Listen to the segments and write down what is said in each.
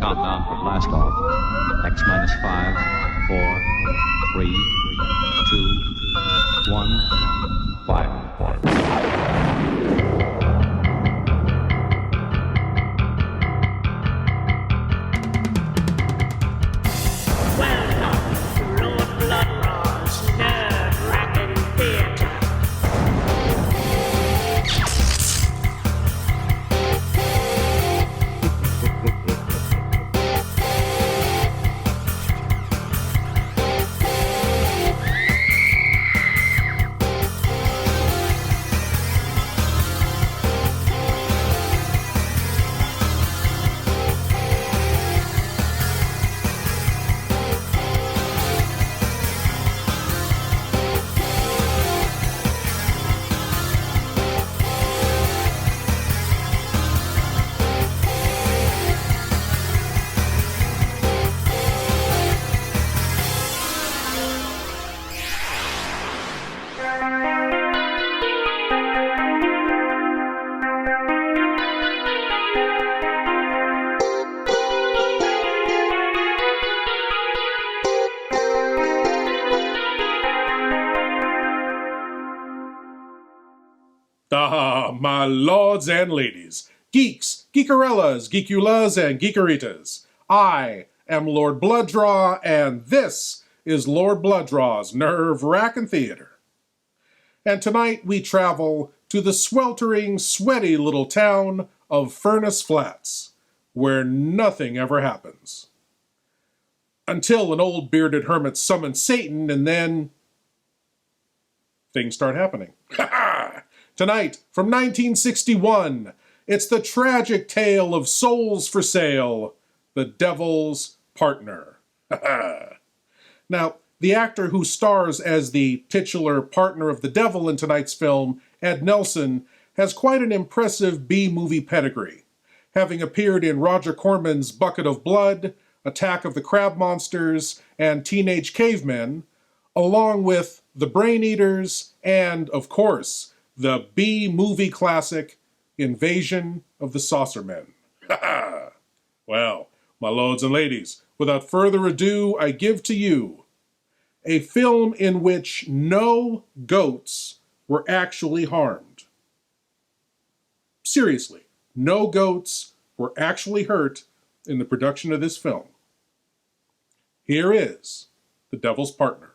countdown for blast off. X minus 5, 4, 3, 2, 1, fire. Welcome to Lord Blood-Rah's Wrackin Theater. Ah, my lords and ladies, geeks, geekarellas, geekulas, and geekeritas. I am Lord Blood-Rah, and this is Lord Blood-Rah's Wrackin Theater. And tonight we travel to the sweltering, sweaty little town of Furnace Flats, where nothing ever happens. Until an old bearded hermit summons Satan, and then things start happening. Tonight, from 1961, it's the tragic tale of souls for sale, the devil's partner. Now, the actor who stars as the titular partner of the devil in tonight's film, Ed Nelson, has quite an impressive B-movie pedigree, having appeared in Roger Corman's Bucket of Blood, Attack of the Crab Monsters, and Teenage Cavemen, along with The Brain Eaters, and, of course, the B-movie classic, Invasion of the Saucermen. Well, my lords and ladies, without further ado, I give to you a film in which no goats were actually harmed. Seriously, no goats were actually hurt in the production of this film. Here is The Devil's Partner.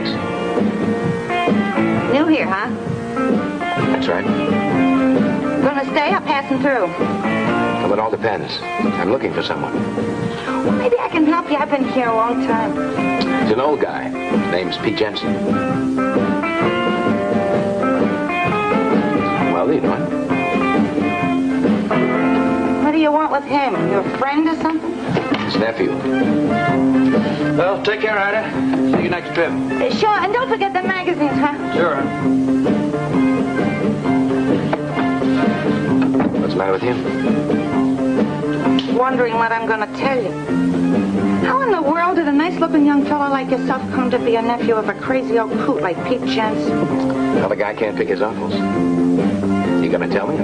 thanks. New here, huh? That's right. Gonna stay or passing through? Well, it all depends. I'm looking for someone. Well, maybe I can help you. I've been here a long time. He's an old guy. His name's Pete Jensen. Well, you know him. What do you want with him? Your friend or something? His nephew. Well, take care, Ida. See you next trip. Sure, and don't forget the magazines, huh? Sure. What's the matter with you? Wondering what I'm gonna tell you. How in the world did a nice-looking young fellow like yourself come to be a nephew of a crazy old coot like Pete Jensen? Well, the guy can't pick his uncles. You gonna tell me?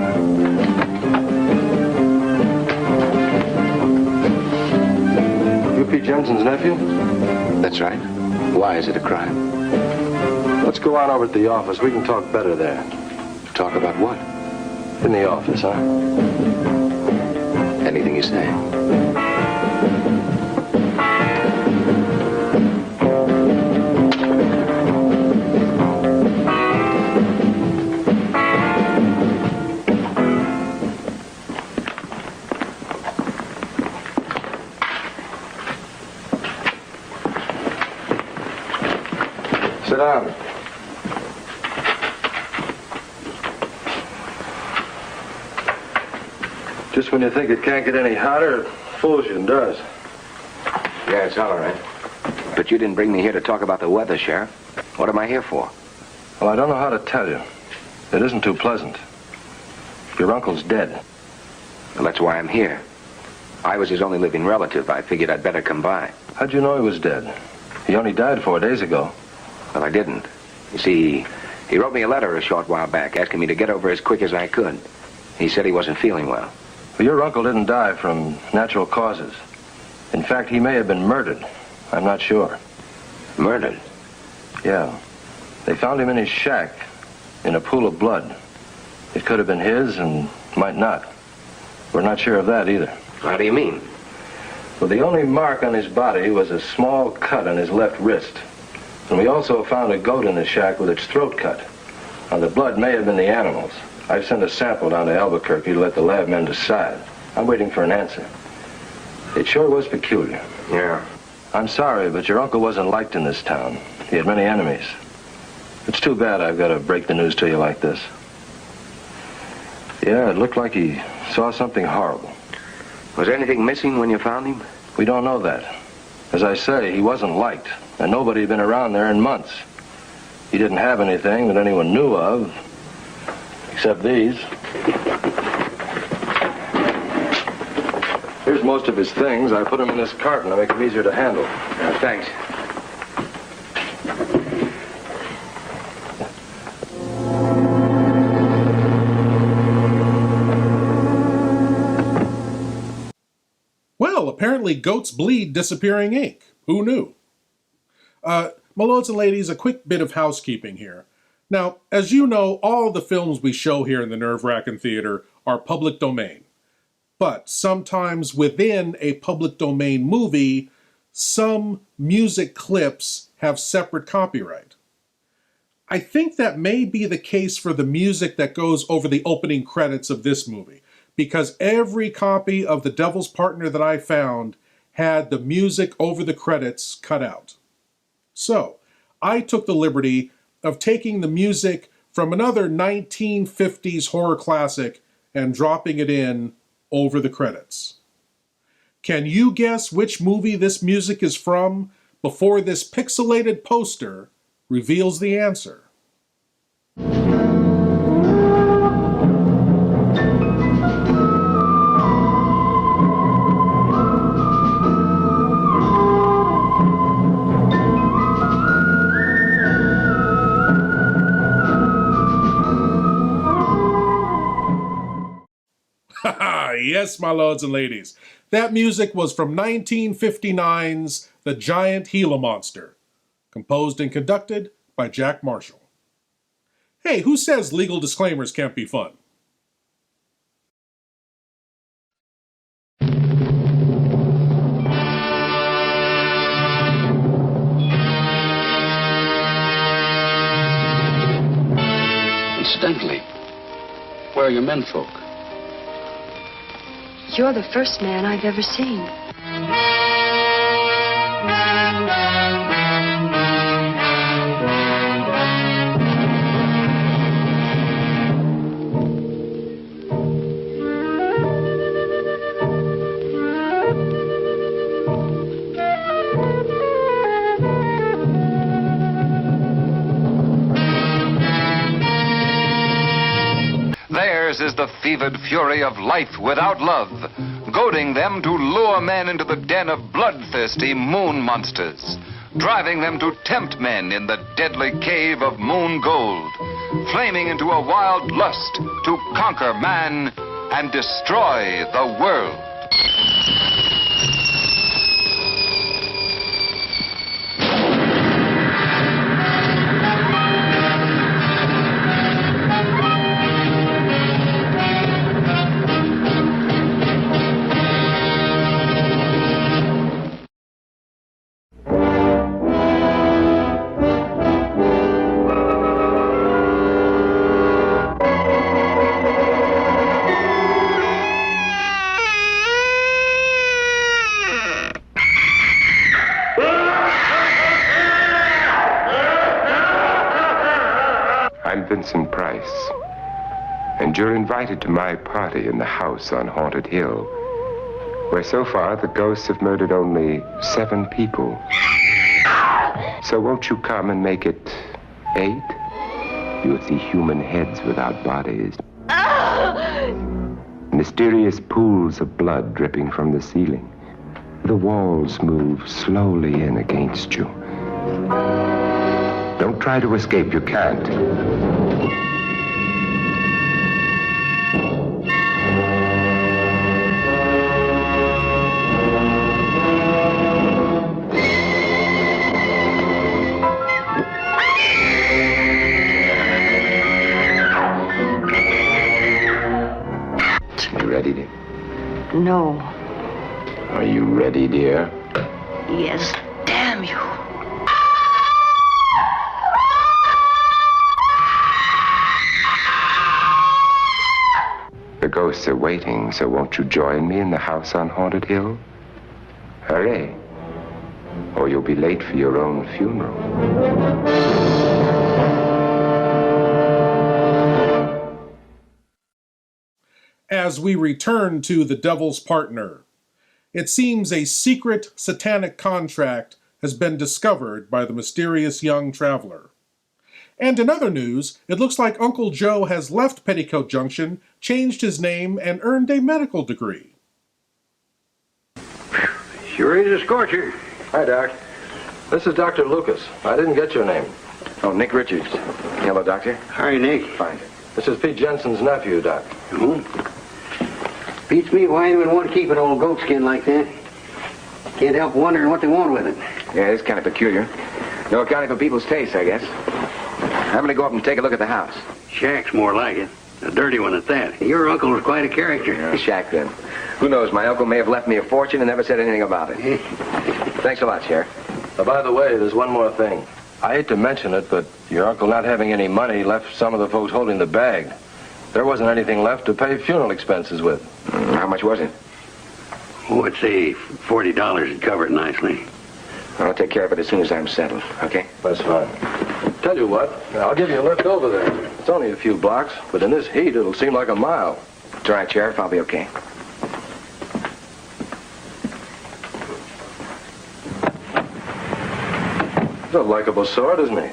You Pete Jensen's nephew? That's right. Why is it a crime? Let's go on over to the office. We can talk better there. Talk about what? In the office, huh? Anything you say. Sit down. Just when you think it can't get any hotter, it fools you and does. Yeah, it's all right. But you didn't bring me here to talk about the weather, Sheriff. What am I here for? Well, I don't know how to tell you. It isn't too pleasant. Your uncle's dead. Well, that's why I'm here. I was his only living relative. I figured I'd better come by. How'd you know he was dead? He only died 4 days ago. Well, I didn't. You see, he wrote me a letter a short while back asking me to get over as quick as I could. He said he wasn't feeling well. But your uncle didn't die from natural causes. In fact, he may have been murdered. I'm not sure. Murdered? Yeah. They found him in his shack, in a pool of blood. It could have been his and might not. We're not sure of that either. How do you mean? Well, the only mark on his body was a small cut on his left wrist. And we also found a goat in the shack with its throat cut. Now, the blood may have been the animal's. I've sent a sample down to Albuquerque to let the lab men decide. I'm waiting for an answer. It sure was peculiar. Yeah. I'm sorry, but your uncle wasn't liked in this town. He had many enemies. It's too bad I've got to break the news to you like this. Yeah, it looked like he saw something horrible. Was anything missing when you found him? We don't know that. As I say, he wasn't liked, and nobody had been around there in months. He didn't have anything that anyone knew of, except these. Here's most of his things. I put them in this carton to make them easier to handle. Yeah, thanks. Well, apparently goats bleed disappearing ink. Who knew? My lords and ladies, a quick bit of housekeeping here. Now, as you know, all the films we show here in the Wrackin Theater are public domain. But sometimes within a public domain movie, some music clips have separate copyright. I think that may be the case for the music that goes over the opening credits of this movie, because every copy of The Devil's Partner that I found had the music over the credits cut out. So, I took the liberty of taking the music from another 1950s horror classic and dropping it in over the credits. Can you guess which movie this music is from before this pixelated poster reveals the answer? Yes, my lords and ladies. That music was from 1959's The Giant Gila Monster, composed and conducted by Jack Marshall. Hey, who says legal disclaimers can't be fun? Incidentally, where are your menfolk? You're the first man I've ever seen. Theirs is the fevered fury of life without love, goading them to lure men into the den of bloodthirsty moon monsters, driving them to tempt men in the deadly cave of moon gold, flaming into a wild lust to conquer man and destroy the world. Vincent Price, and you're invited to my party in the house on Haunted Hill, where so far the ghosts have murdered only 7 people. So won't you come and make it 8? You'll see human heads without bodies. Mysterious pools of blood dripping from the ceiling. The walls move slowly in against you. Don't try to escape, you can't. You ready, dear? No. Are you ready, dear? Yes, damn you. The ghosts are waiting, so won't you join me in the house on Haunted Hill? Hurry, or you'll be late for your own funeral. As we return to The Devil's Partner, it seems a secret satanic contract has been discovered by the mysterious young traveler. And in other news, it looks like Uncle Joe has left Petticoat Junction, changed his name, and earned a medical degree. Sure is a scorcher. Hi, Doc. This is Dr. Lucas. I didn't get your name. Oh, Nick Richards. Hello, Doctor. Hi, Nick. Fine. This is Pete Jensen's nephew, Doc. Beats me why anyone want to keep an old goat skin like that. Can't help wondering what they want with it. Yeah, it's kind of peculiar. No accounting for people's tastes, I guess. I'm going to go up and take a look at the house. Shack's more like it. A dirty one at that. Your uncle was quite a character. Yeah, Shack, then. Who knows? My uncle may have left me a fortune and never said anything about it. Thanks a lot, Sheriff. By the way, there's one more thing. I hate to mention it, but your uncle not having any money left some of the folks holding the bag. There wasn't anything left to pay funeral expenses with. How much was it? Oh, I'd say $40 would cover it nicely. I'll take care of it as soon as I'm settled, okay? That's fine. Tell you what, I'll give you a lift over there. It's only a few blocks, but in this heat, it'll seem like a mile. It's all right, Sheriff. I'll be okay. He's a likable sort, isn't he?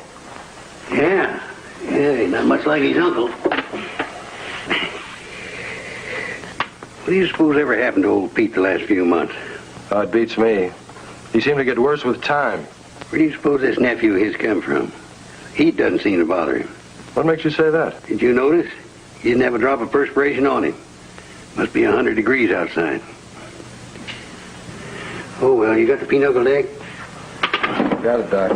Yeah, he's not much like his uncle. What do you suppose ever happened to old Pete the last few months? Oh, it beats me. He seemed to get worse with time. Where do you suppose this nephew of his come from? Heat doesn't seem to bother him. What makes you say that? Did you notice? He didn't have a drop of perspiration on him. Must be 100 degrees outside. Oh, well, you got the pinochle deck? Got it, Doc.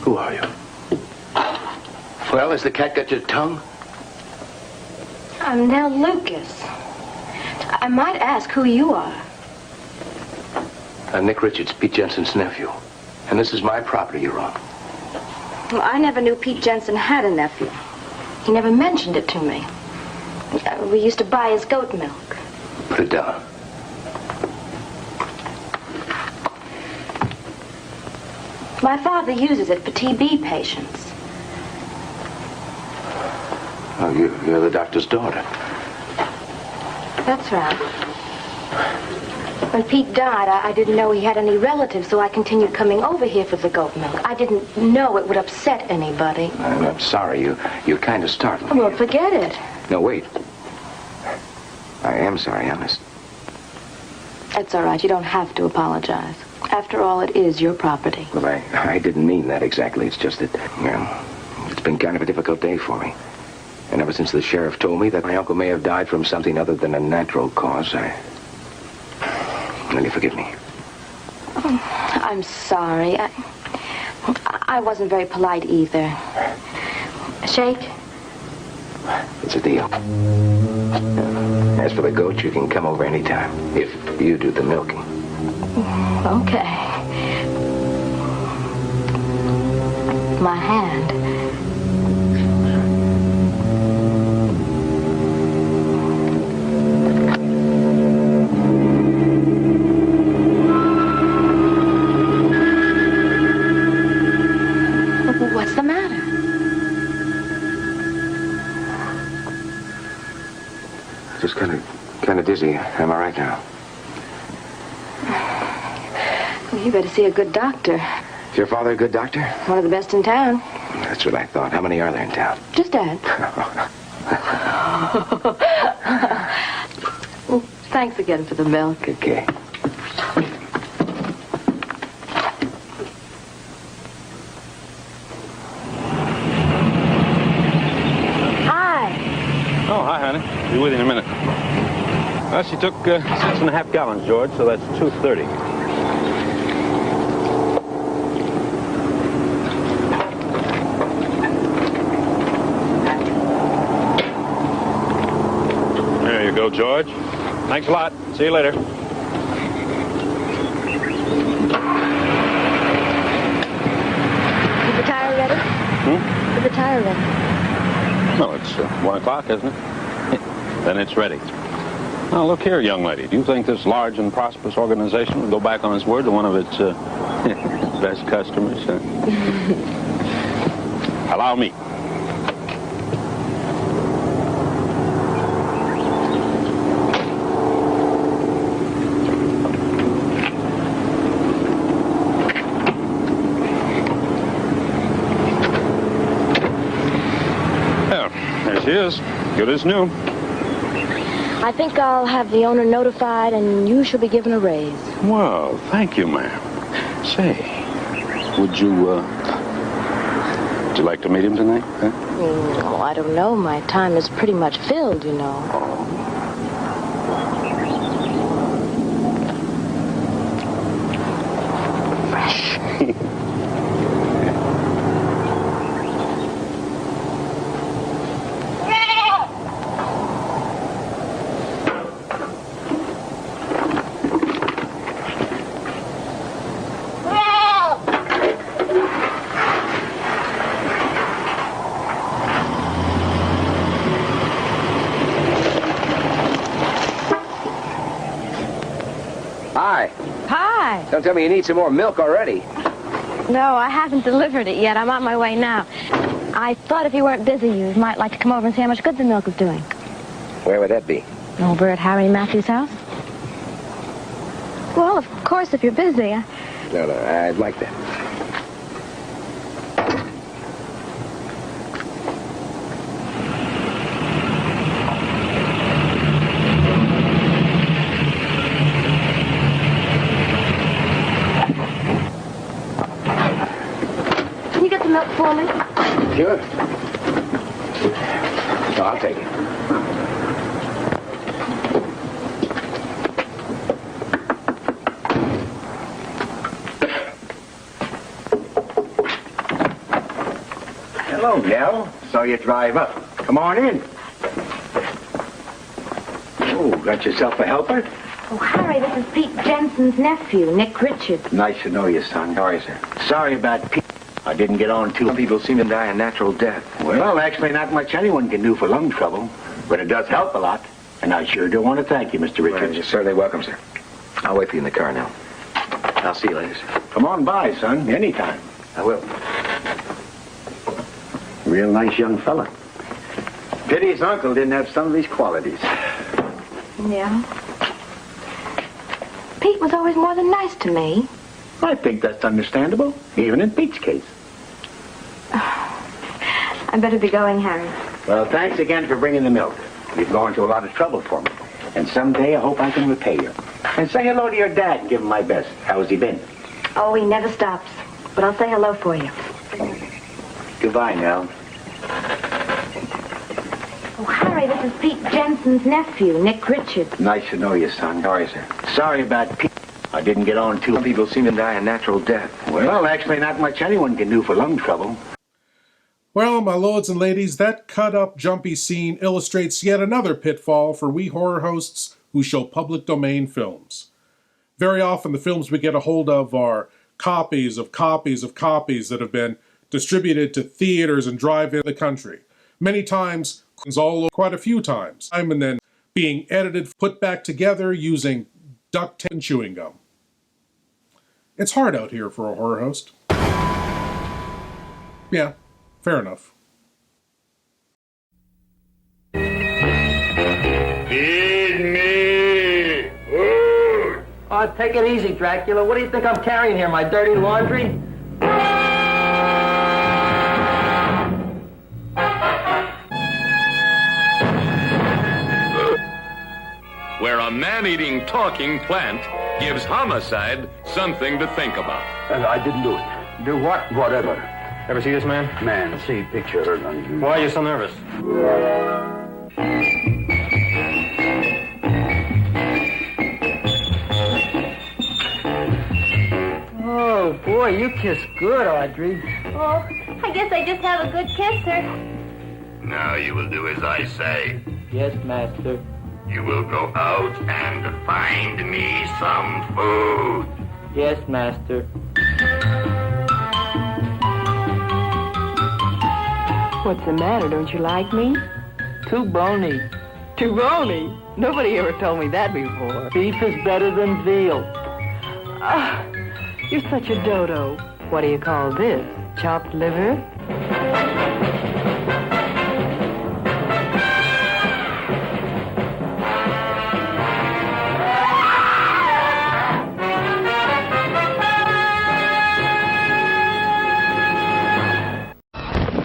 Who are you? Well, has the cat got your tongue? I'm Nell Lucas. I might ask who you are. I'm Nick Richards, Pete Jensen's nephew. And this is my property you're on. Well, I never knew Pete Jensen had a nephew. He never mentioned it to me. We used to buy his goat milk. Put it down. My father uses it for TB patients. Oh, you're the doctor's daughter. That's right. When Pete died, I didn't know he had any relatives, so I continued coming over here for the goat milk. I didn't know it would upset anybody. I'm sorry. You're kind of startled. Well, forget it. No, wait. I am sorry, honest. It's all right. You don't have to apologize. After all, it is your property. Well, I didn't mean that exactly. It's just that, well, it's been kind of a difficult day for me. And ever since the sheriff told me that my uncle may have died from something other than a natural cause, Will you forgive me? Oh, I'm sorry. I wasn't very polite either. Shake? It's a deal. As for the goat, you can come over anytime, if you do the milking. Okay. My hand. What's the matter? Just kind of dizzy. Am I right now? Well, you better see a good doctor. Is your father a good doctor? One of the best in town. That's what I thought. How many are there in town? Just Dad. Well, thanks again for the milk. Okay. Oh, hi, honey. Be with you in a minute. Well, she took 6.5 gallons, George, so that's 230. There you go, George. Thanks a lot. See you later. Keep the tire ready? Keep the tire ready. Well, it's 1 o'clock, isn't it? Then it's ready. Now, look here, young lady. Do you think this large and prosperous organization would go back on its word to one of its best customers? Allow me. There she is. Good as new. I think I'll have the owner notified and you shall be given a raise. Well, thank you, ma'am. Say, would you like to meet him tonight? Huh? Oh, I don't know. My time is pretty much filled, you know. Fresh. Hi. Hi. Don't tell me you need some more milk already. No, I haven't delivered it yet. I'm on my way now. I thought if you weren't busy, you might like to come over and see how much good the milk is doing. Where would that be? Over at Harry Matthews' house? Well, of course, if you're busy. No, I'd like that. Can you get the milk for me? Sure. No, I'll take it. Hello, Nell. Saw you drive up. Come on in. Oh, got yourself a helper? Oh, Harry, this is Pete Jensen's nephew, Nick Richards. Nice to know you, son. How are you, sir? Sorry about Pete. I didn't get on too. Some people seem to die a natural death. Well, actually, not much anyone can do for lung trouble, but it does help a lot. And I sure do want to thank you, Mr. Richards. Well, you're certainly welcome, sir. I'll wait for you in the car now. I'll see you later, sir. Come on by, son, anytime. I will. Real nice young fella. Pity his uncle didn't have some of these qualities. Yeah. Pete was always more than nice to me. I think that's understandable, even in Pete's case. I better be going, Harry. Well, thanks again for bringing the milk. You've gone to a lot of trouble for me. And someday I hope I can repay you. And say hello to your dad and give him my best. How's he been? Oh, he never stops. But I'll say hello for you. Goodbye, Nell. Oh, Harry, this is Pete Jensen's nephew, Nick Richards. Nice to know you, son. How are you, sir? Sorry about Pete. I didn't get on too. Some people seem to die a natural death. Well, actually, not much anyone can do for lung trouble. Well, my lords and ladies, that cut-up, jumpy scene illustrates yet another pitfall for we horror hosts who show public domain films. Very often the films we get a hold of are copies of copies of copies that have been distributed to theaters and drive-in the country. Many times, quite a few times, and then being edited, put back together using duct tape and chewing gum. It's hard out here for a horror host. Yeah, fair enough. Feed me food. Oh, take it easy, Dracula. What do you think I'm carrying here, my dirty laundry? Where a man-eating, talking plant gives homicide something to think about. I didn't do it. Do what? Whatever. Ever see this man? Man, see picture. Why are you so nervous? Oh, boy, you kiss good, Audrey. Oh, I guess I just have a good kisser. Now you will do as I say. Yes, master. You will go out and find me some food. Yes, master. What's the matter? Don't you like me? Too bony. Too bony? Nobody ever told me that before. Beef is better than veal. Ah, you're such a dodo. What do you call this? Chopped liver?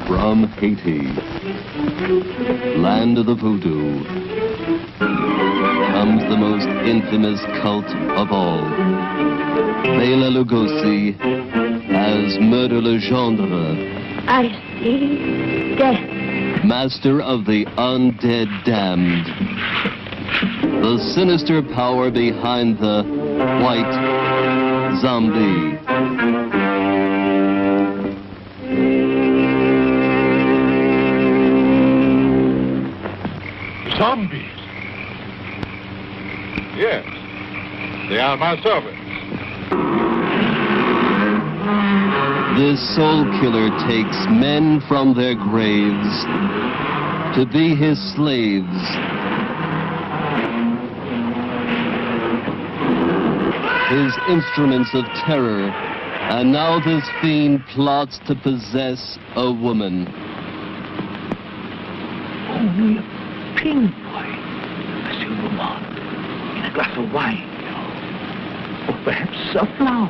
From Haiti, land of the voodoo, comes the most infamous cult of all. Bela Lugosi as Murder Legendre. I see death. Master of the undead damned. The sinister power behind the white zombie. Zombies? Yes, they are my servants. This soul killer takes men from their graves to be his slaves. His instruments of terror, and now this fiend plots to possess a woman. Only a pinpoint, Monsieur Beaumont, in a glass of wine, or perhaps a flower.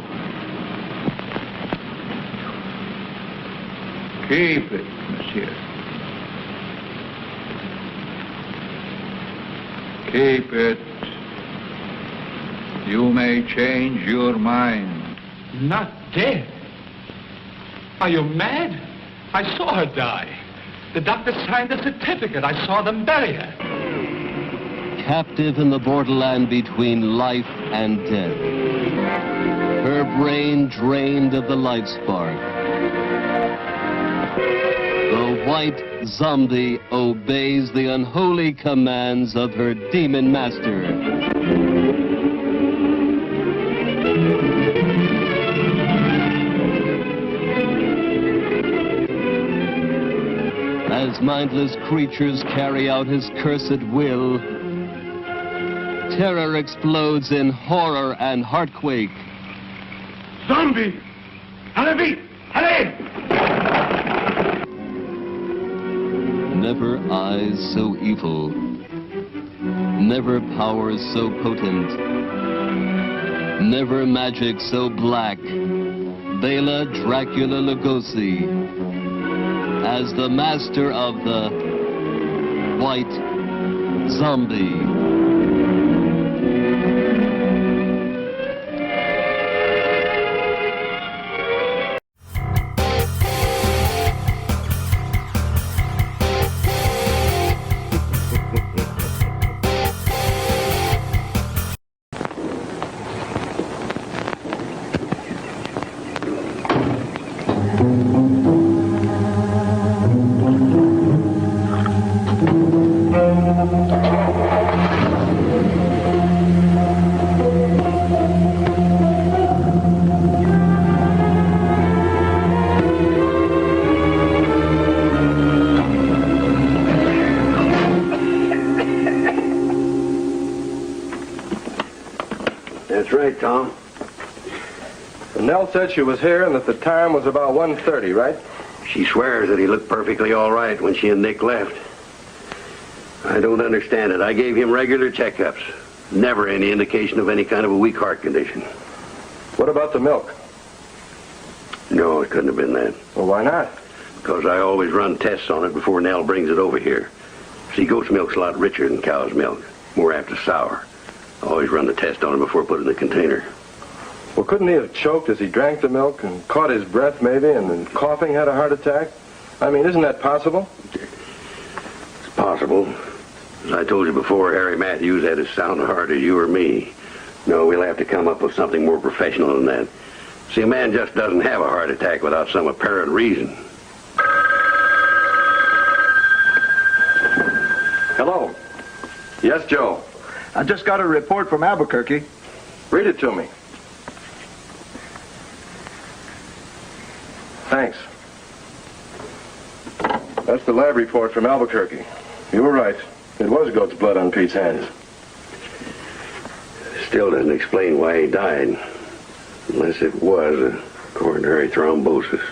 Keep it, monsieur. Keep it. You may change your mind. Not dead? Are you mad? I saw her die. The doctor signed the certificate. I saw them bury her. Captive in the borderland between life and death. Her brain drained of the life spark. The white zombie obeys the unholy commands of her demon master. As mindless creatures carry out his cursed will, terror explodes in horror and heartquake. Zombie! Allez, allez! Never eyes so evil, never powers so potent, never magic so black. Bela Dracula Lugosi, as the master of the white zombie. That's right, Tom. Nell said she was here and that the time was about 1:30, right? She swears that he looked perfectly all right when she and Nick left. I don't understand it. I gave him regular checkups. Never any indication of any kind of a weak heart condition. What about the milk? No, it couldn't have been that. Well, why not? Because I always run tests on it before Nell brings it over here. See, goat's milk's a lot richer than cow's milk, more apt to sour. I always run the test on it before I put it in the container. Well, couldn't he have choked as he drank the milk and caught his breath maybe and then coughing had a heart attack? I mean, isn't that possible? It's possible. As I told you before, Harry Matthews had as sound a heart as you or me. No, we'll have to come up with something more professional than that. See, a man just doesn't have a heart attack without some apparent reason. Hello. Yes, Joe. I just got a report from Albuquerque. Read it to me. Thanks. That's the lab report from Albuquerque. You were right. It was goat's blood on Pete's hands. Still doesn't explain why he died. Unless it was a coronary thrombosis.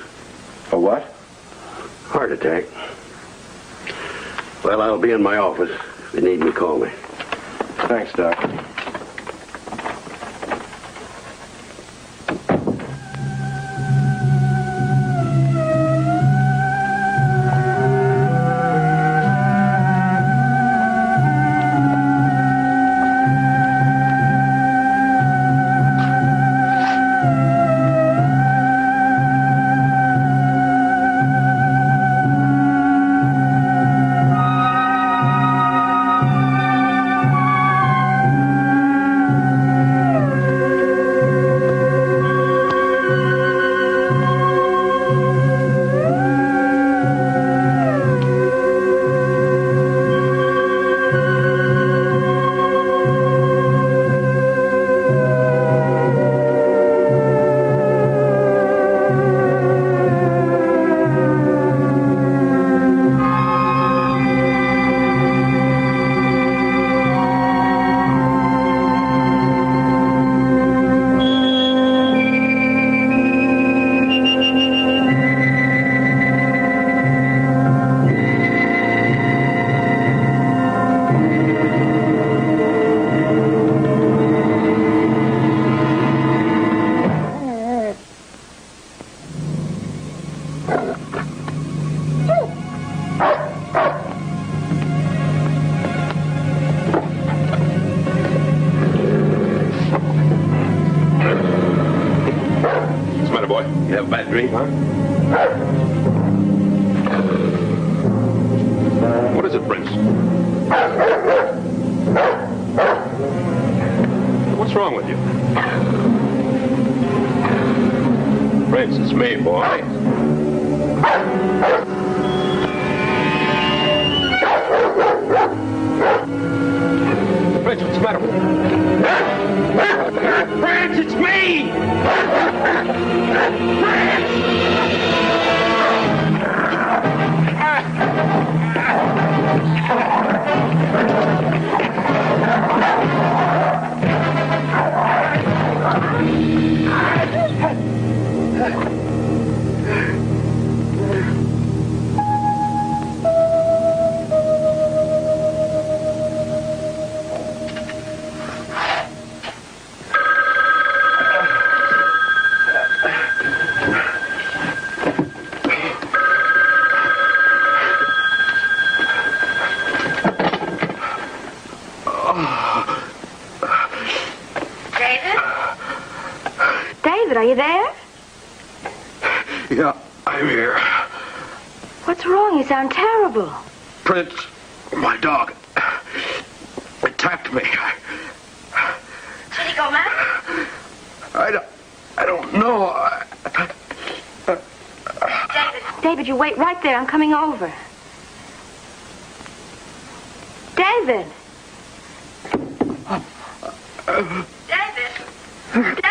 A what? Heart attack. Well, I'll be in my office. If you need me, call me. Thanks, Doc. dream, huh? What is it, Prince? What's wrong with you? Prince, it's me, boy. matter with you? France, it's me! David, are you there? Yeah, I'm here. What's wrong? You sound terrible. Prince, my dog, attacked me. Should he go mad? I don't know. David, you wait right there. I'm coming over. David! David! David!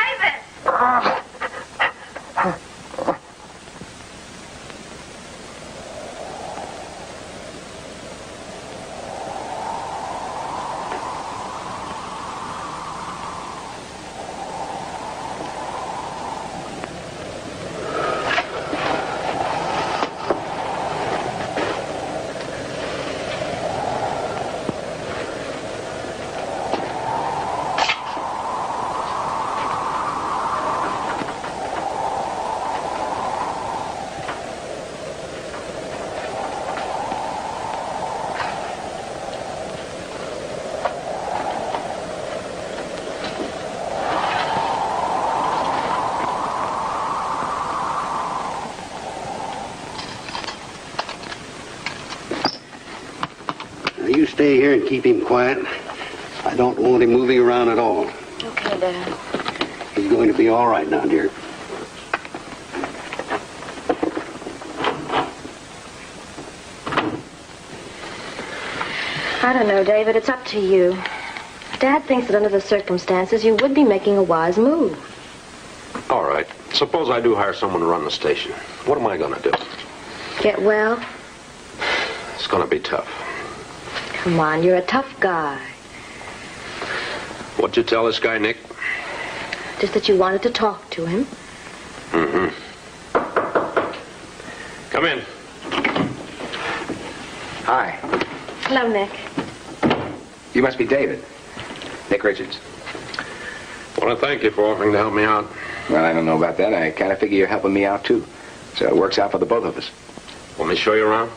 You stay here and keep him quiet. I don't want him moving around at all. Okay, Dad. He's going to be all right now, dear. I don't know, David. It's up to you. Dad thinks that under the circumstances, you would be making a wise move. All right. Suppose I do hire someone to run the station. What am I going to do? Get well? It's going to be tough. Come on, you're a tough guy. What'd you tell this guy, Nick? Just that you wanted to talk to him. Mm-hmm. Come in. Hi. Hello, Nick. You must be David. Nick Richards. I want to thank you for offering to help me out. Well, I don't know about that. I kind of figure you're helping me out, too. So it works out for the both of us. Want me to show you around?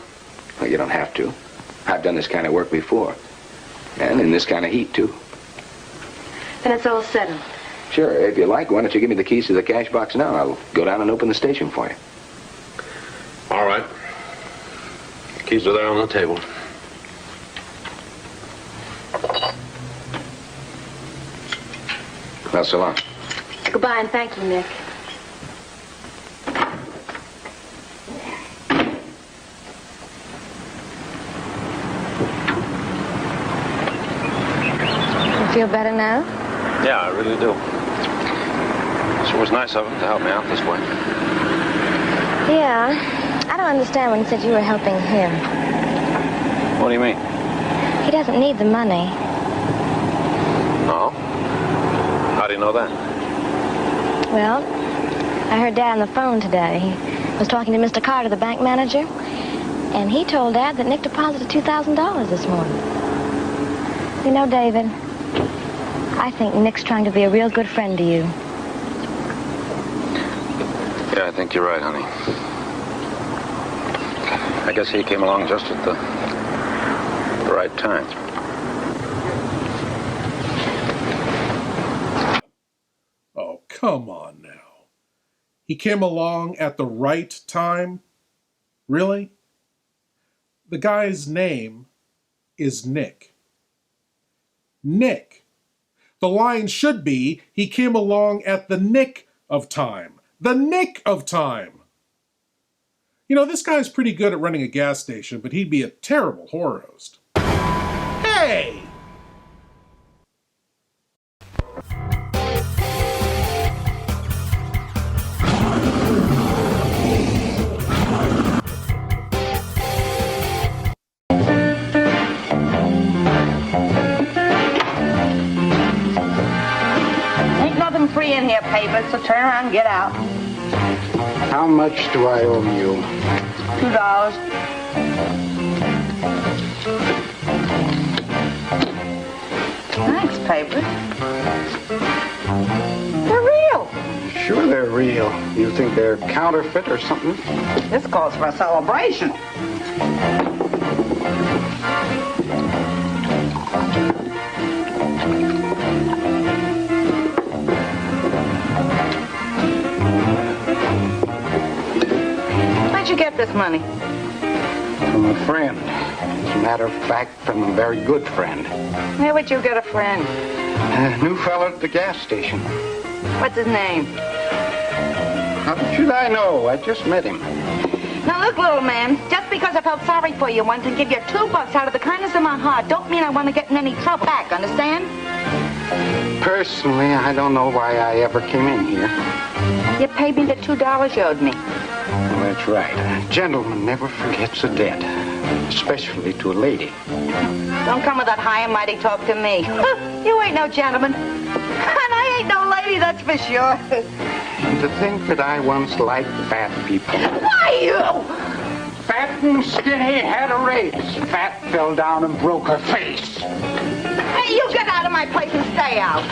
Well, you don't have to. I've done this kind of work before. And in this kind of heat, too. Then it's all settled. Sure. If you like, why don't you give me the keys to the cash box now? I'll go down and open the station for you. All right. The keys are there on the table. Well, so long. Goodbye and thank you, Nick. You feel better now? Yeah, I really do. Sure was nice of him to help me out this way. Yeah. I don't understand when you said you were helping him. What do you mean? He doesn't need the money. No? How do you know that? Well, I heard Dad on the phone today. He was talking to Mr. Carter, the bank manager, and he told Dad that Nick deposited $2,000 this morning. You know, David, I think Nick's trying to be a real good friend to you. Yeah, I think you're right, honey. I guess he came along just at the right time. Oh, come on now. He came along at the right time? Really? The guy's name is Nick. Nick. The line should be, he came along at the nick of time. The nick of time. You know, this guy's pretty good at running a gas station, but he'd be a terrible horror host. Hey! papers, so turn around and get out. How much do I owe you? $2. Thanks, papers. They're real. Sure they're real. You think they're counterfeit or something? This calls for a celebration. Where'd you get this money? From a friend. As a matter of fact, from a very good friend. Where would you get a friend? A new fellow at the gas station. What's his name? How should I know? I just met him. Now look, little man, just because I felt sorry for you once and give you $2 out of the kindness of my heart, don't mean I want to get in any trouble back, understand? Personally, I don't know why I ever came in here. You paid me the $2 you owed me. Well, that's right. A gentleman never forgets a debt, especially to a lady. Don't come with that high and mighty talk to me. You ain't no gentleman. And I ain't no lady, that's for sure. And to think that I once liked fat people. Why, you? Fat and skinny had a race. Fat fell down and broke her face. Hey, you get out of my place and stay out.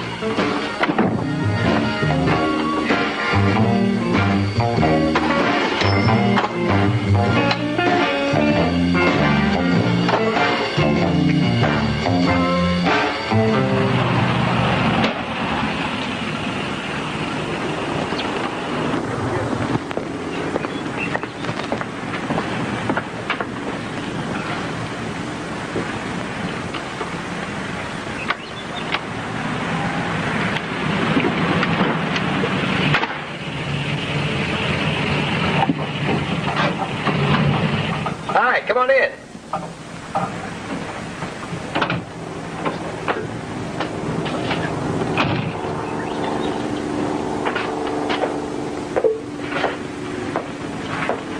Hi, come on in.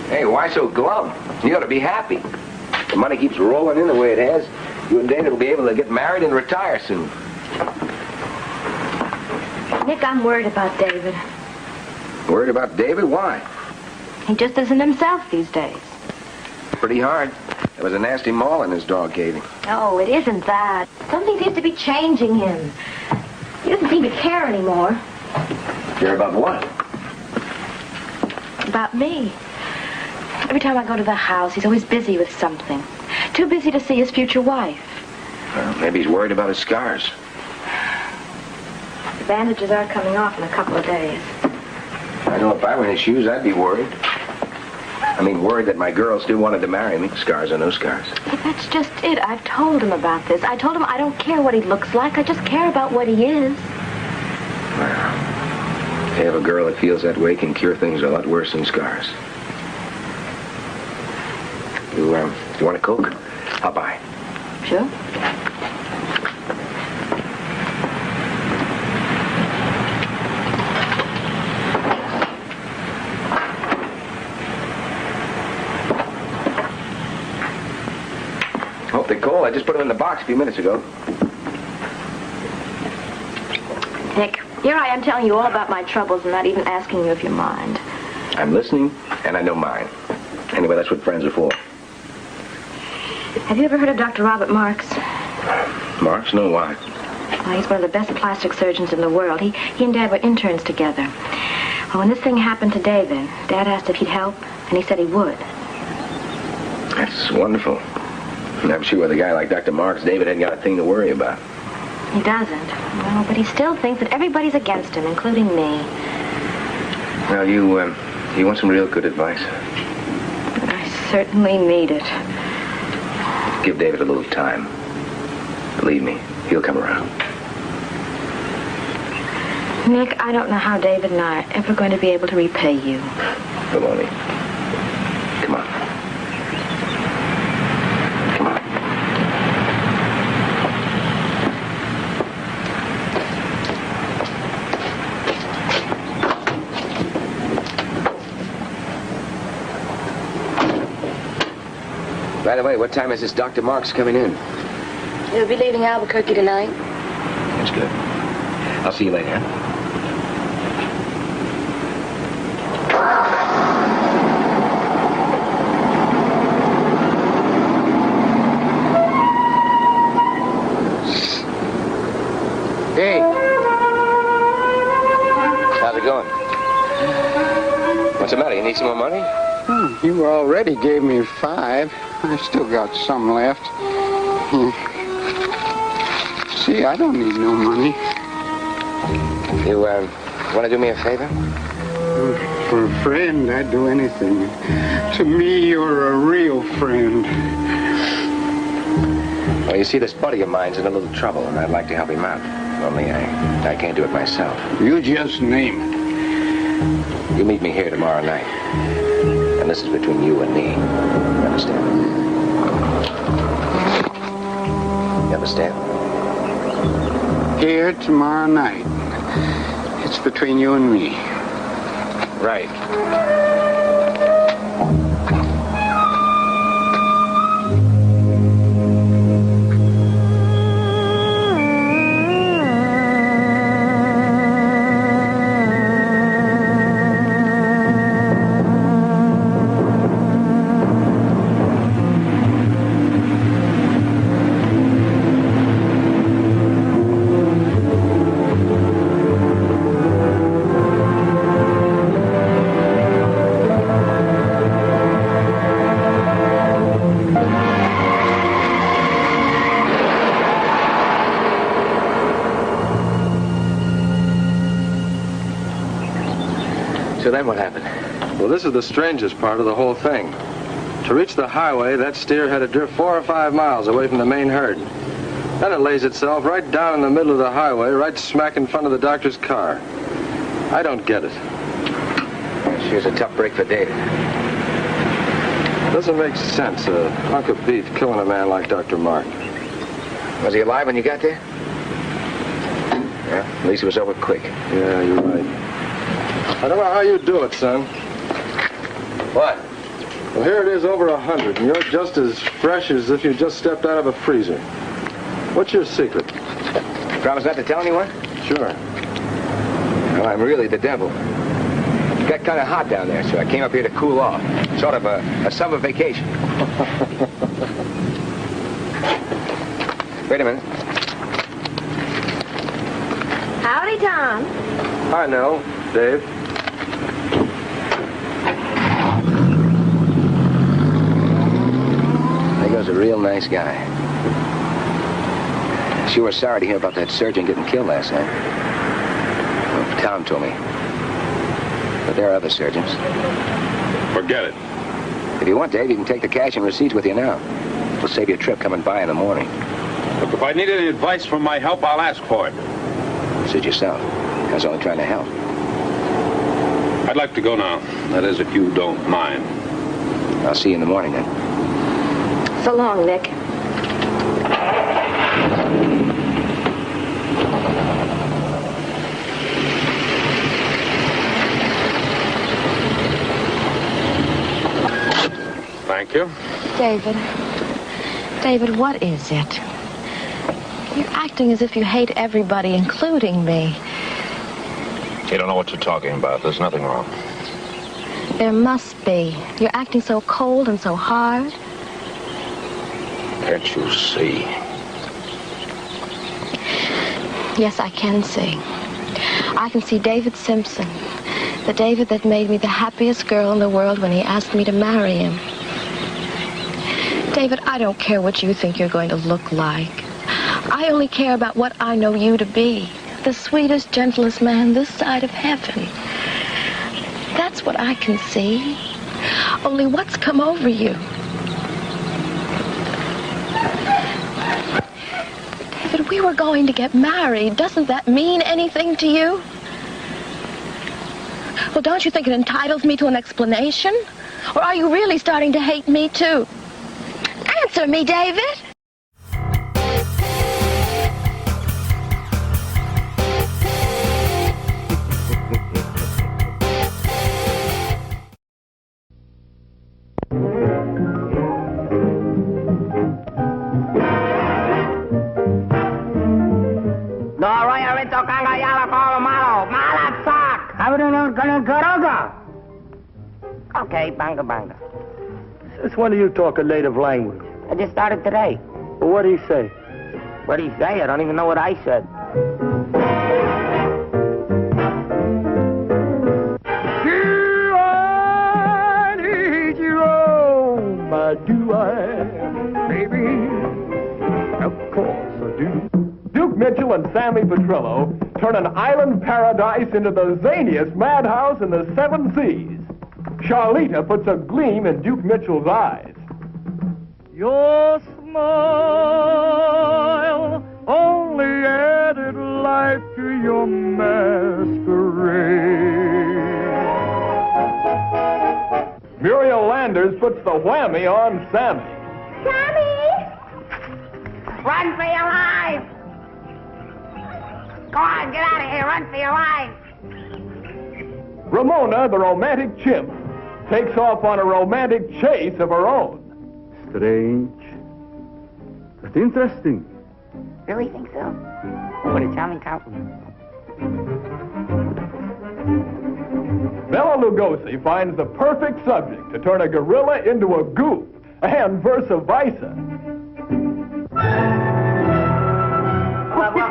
Hey, why so glum? You ought to be happy. The money keeps rolling in the way it has. You and David will be able to get married and retire soon. Nick, I'm worried about David. Worried about David? Why? He just isn't himself these days. Pretty hard. There was a nasty maul in his dog caving. No, it isn't that. Something seems to be changing him. He doesn't seem to care anymore. Care about what? About me. Every time I go to the house, he's always busy with something. Too busy to see his future wife. Well, maybe he's worried about his scars. The bandages are coming off in a couple of days. I know if I were in his shoes, I'd be worried. I mean, worried that my girl still wanted to marry me. Scars or no scars. But that's just it. I've told him about this. I told him I don't care what he looks like. I just care about what he is. Well, to have a girl that feels that way can cure things a lot worse than scars. You want a Coke? I'll buy. Sure. Hope they're cold. I just put them in the box a few minutes ago. Nick, here I am telling you all about my troubles and not even asking you if you mind. I'm listening, and I know mine. Anyway, that's what friends are for. Have you ever heard of Dr. Robert Marks? Marks? No, why? Well, he's one of the best plastic surgeons in the world. He and Dad were interns together. Well, when this thing happened to David, Dad asked if he'd help, and he said he would. That's wonderful. And I'm sure with a guy like Dr. Marks, David hadn't got a thing to worry about. He doesn't. Well, but he still thinks that everybody's against him, including me. Well, you want some real good advice? I certainly need it. Give David a little time. Believe me, he'll come around. Nick, I don't know how David and I are ever going to be able to repay you. Maloney. Come on. Come on. By the way, what time is this Dr. Marks coming in? He'll be leaving Albuquerque tonight. That's good. I'll see you later, huh? What's the matter? You need some more money? You already gave me 5. I still got some left. See, I don't need no money. You, want to do me a favor? For a friend, I'd do anything. To me, you're a real friend. Well, you see, this buddy of mine's in a little trouble, and I'd like to help him out. Only I can't do it myself. You just name it. You meet me here tomorrow night. And this is between you and me. You understand? You understand? Here tomorrow night. It's between you and me. Right. So then what happened? Well, this is the strangest part of the whole thing. To reach the highway, that steer had to drift 4 or 5 miles away from the main herd. Then it lays itself right down in the middle of the highway, right smack in front of the doctor's car. I don't get it. Here's a tough break for David. Doesn't make sense, a hunk of beef killing a man like Dr. Mark. Was he alive when you got there? Yeah, at least it was over quick. Yeah, you're right. I don't know how you do it, son. What? Well, here it is over 100, and you're just as fresh as if you just stepped out of a freezer. What's your secret? Promise not to tell anyone? Sure. Well, I'm really the devil. It got kind of hot down there, so I came up here to cool off. Sort of a summer vacation. Wait a minute. Howdy, Tom. Hi, Nell. Dave. There goes a real nice guy. Sure sorry to hear about that surgeon getting killed last night. Well, Tom told me. But there are other surgeons. Forget it. If you want, Dave, you can take the cash and receipts with you now. We'll save you a trip coming by in the morning. Look, if I need any advice from my help, I'll ask for it. Suit yourself. I was only trying to help. I'd like to go now. That is, if you don't mind. I'll see you in the morning, then. So long, Nick. Thank you. David, what is it? You're acting as if you hate everybody, including me. You don't know what you're talking about. There's nothing wrong. There must be. You're acting so cold and so hard. Can't you see? Yes, I can see. I can see David Simpson, the David that made me the happiest girl in the world when he asked me to marry him. David, I don't care what you think you're going to look like. I only care about what I know you to be. The sweetest, gentlest man this side of heaven. That's what I can see. Only what's come over you? David, we were going to get married. Doesn't that mean anything to you? Well, don't you think it entitles me to an explanation? Or are you really starting to hate me, too? Answer me, David. Okay, banga banga. Since when are you talking native language? I just started today. Well, what do you say? What do you say? I don't even know what I said. Bill and Sammy Petrillo turn an island paradise into the zaniest madhouse in the 7 seas. Charlita puts a gleam in Duke Mitchell's eyes. Your smile only added life to your masquerade. Muriel Landers puts the whammy on Sammy. Sammy! Run for your life! Go on, get out of here. Run for your life. Ramona, the romantic chimp, takes off on a romantic chase of her own. Strange. But interesting. Really think so? What a charming couple. Bela Lugosi finds the perfect subject to turn a gorilla into a goof, and vice versa.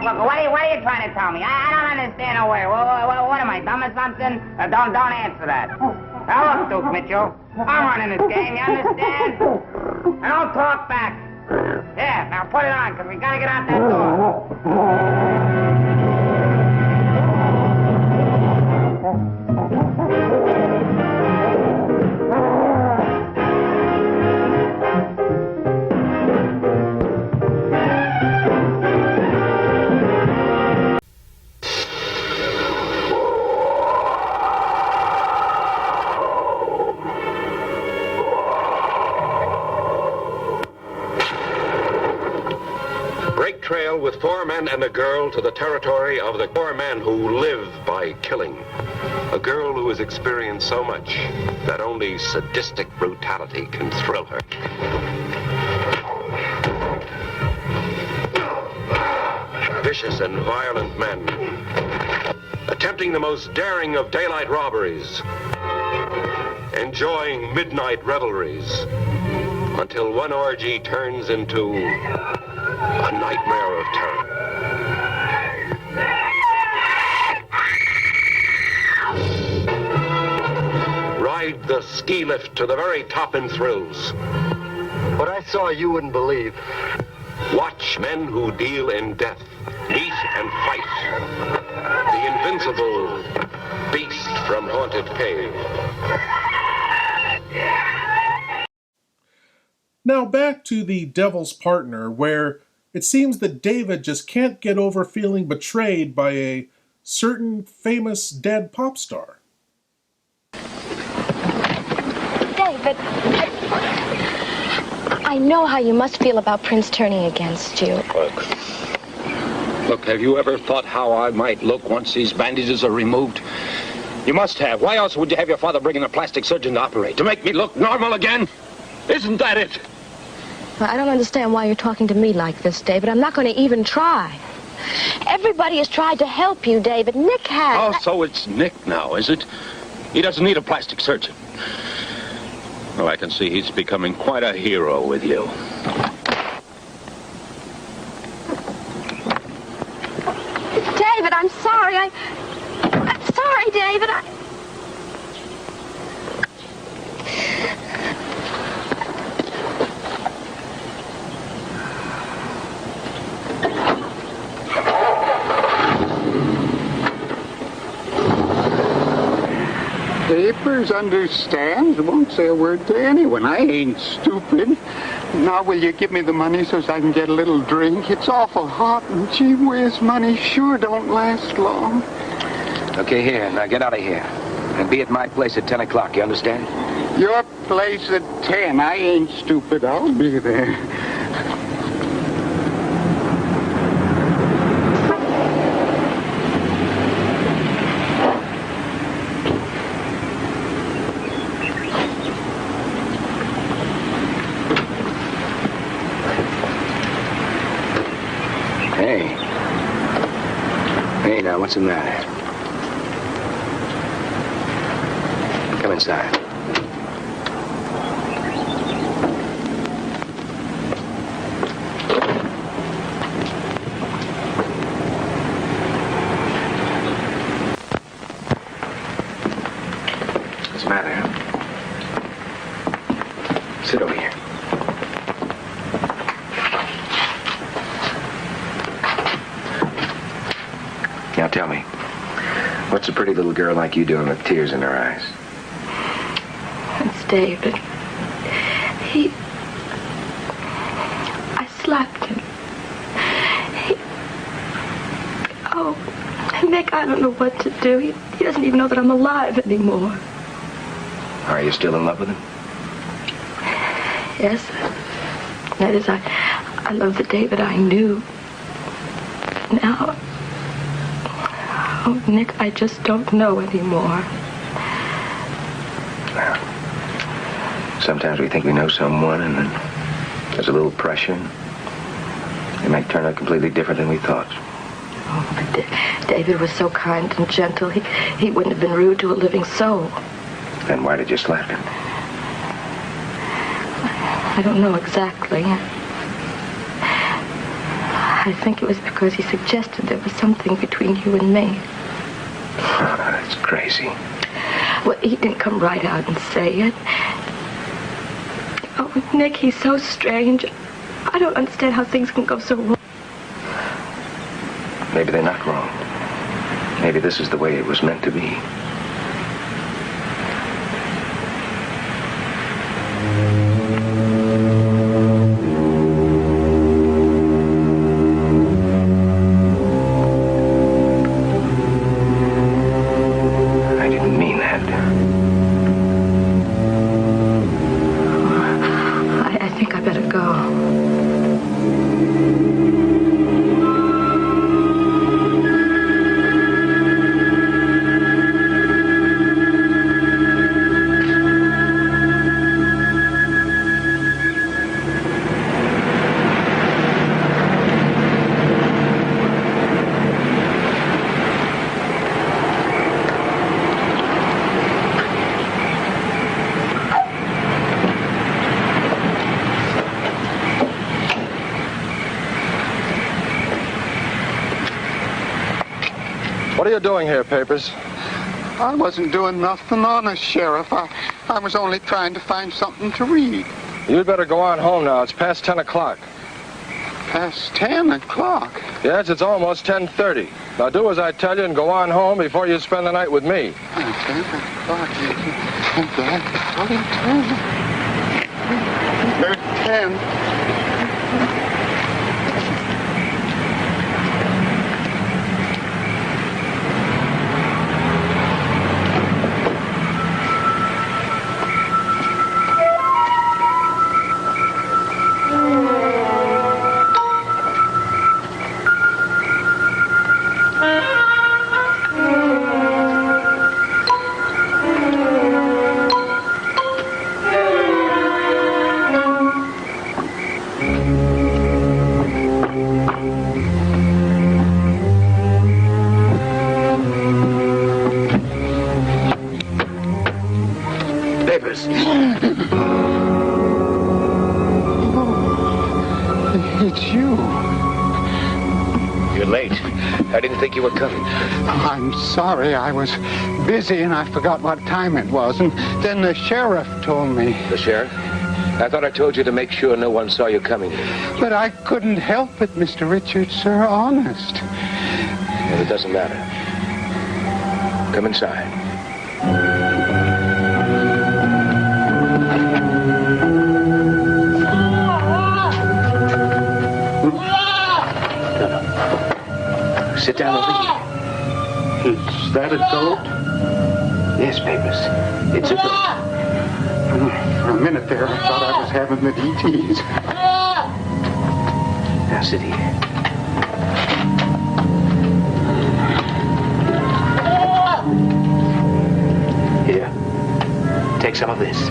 Look, what are you trying to tell me? I don't understand a word. What am I, dumb or something? Don't answer that. Now look, Duke Mitchell, I'm running this game, you understand? And don't talk back. Yeah, now put it on, because we got to get out that door. Trail with 4 men and a girl to the territory of the 4 men who live by killing. A girl who has experienced so much that only sadistic brutality can thrill her. Vicious and violent men, attempting the most daring of daylight robberies, enjoying midnight revelries, until one orgy turns into a nightmare of terror. Ride the ski lift to the very top in thrills. What I saw you wouldn't believe. Watch men who deal in death meet and fight the invincible beast from Haunted Cave. Now back to The Devil's Partner, where it seems that David just can't get over feeling betrayed by a certain famous dead pop star. David, I know how you must feel about Prince turning against you. Look, have you ever thought how I might look once these bandages are removed? You must have. Why else would you have your father bring in a plastic surgeon to operate? To make me look normal again? Isn't that it? Well, I don't understand why you're talking to me like this, David. I'm not going to even try. Everybody has tried to help you, David. Nick has. Oh, so it's Nick now, is it? He doesn't need a plastic surgeon. Well, I can see he's becoming quite a hero with you. David, I'm sorry. I'm sorry, David. Papers understands, won't say a word to anyone. I ain't stupid. Now will you give me the money so I can get a little drink? It's awful hot, and gee whiz, money sure don't last long. Okay, here. Now get out of here. And be at my place at 10 o'clock, you understand? Your place at 10. I ain't stupid. I'll be there. Hey, now, what's the matter? Come inside. What's the matter? Sit over here. tell me, what's a pretty little girl like you doing with tears in her eyes? It's David. I slapped him. Oh, Nick, I don't know what to do. He doesn't even know that I'm alive anymore. Are you still in love with him? Yes. That is, I love the David I knew. Now, oh, Nick, I just don't know anymore. Well, sometimes we think we know someone, and then there's a little pressure. It might turn out completely different than we thought. Oh, but David was so kind and gentle. He wouldn't have been rude to a living soul. Then why did you slap him? I don't know exactly. I think it was because he suggested there was something between you and me. Oh, that's crazy. Well, he didn't come right out and say it. Oh, Nick, he's so strange. I don't understand how things can go so wrong. Maybe they're not wrong. Maybe this is the way it was meant to be. What are you doing here, Papers? I wasn't doing nothing honest, Sheriff. I was only trying to find something to read. You'd better go on home now. It's past 10 o'clock. Past 10 o'clock? Yes, it's almost 10:30. Now do as I tell you and go on home before you spend the night with me. 10 o'clock. 10. It's you. You're late. I didn't think you were coming. I'm sorry. I was busy and I forgot what time it was. And then the sheriff told me. The sheriff? I thought I told you to make sure no one saw you coming here. But I couldn't help it, Mr. Richards, sir. Honest. Well, it doesn't matter. Come inside. Sit down over here. Is that a goat? Yes, Papers. It's a goat. For a minute there, I thought I was having the DTs. Now sit here. Here. Take some of this.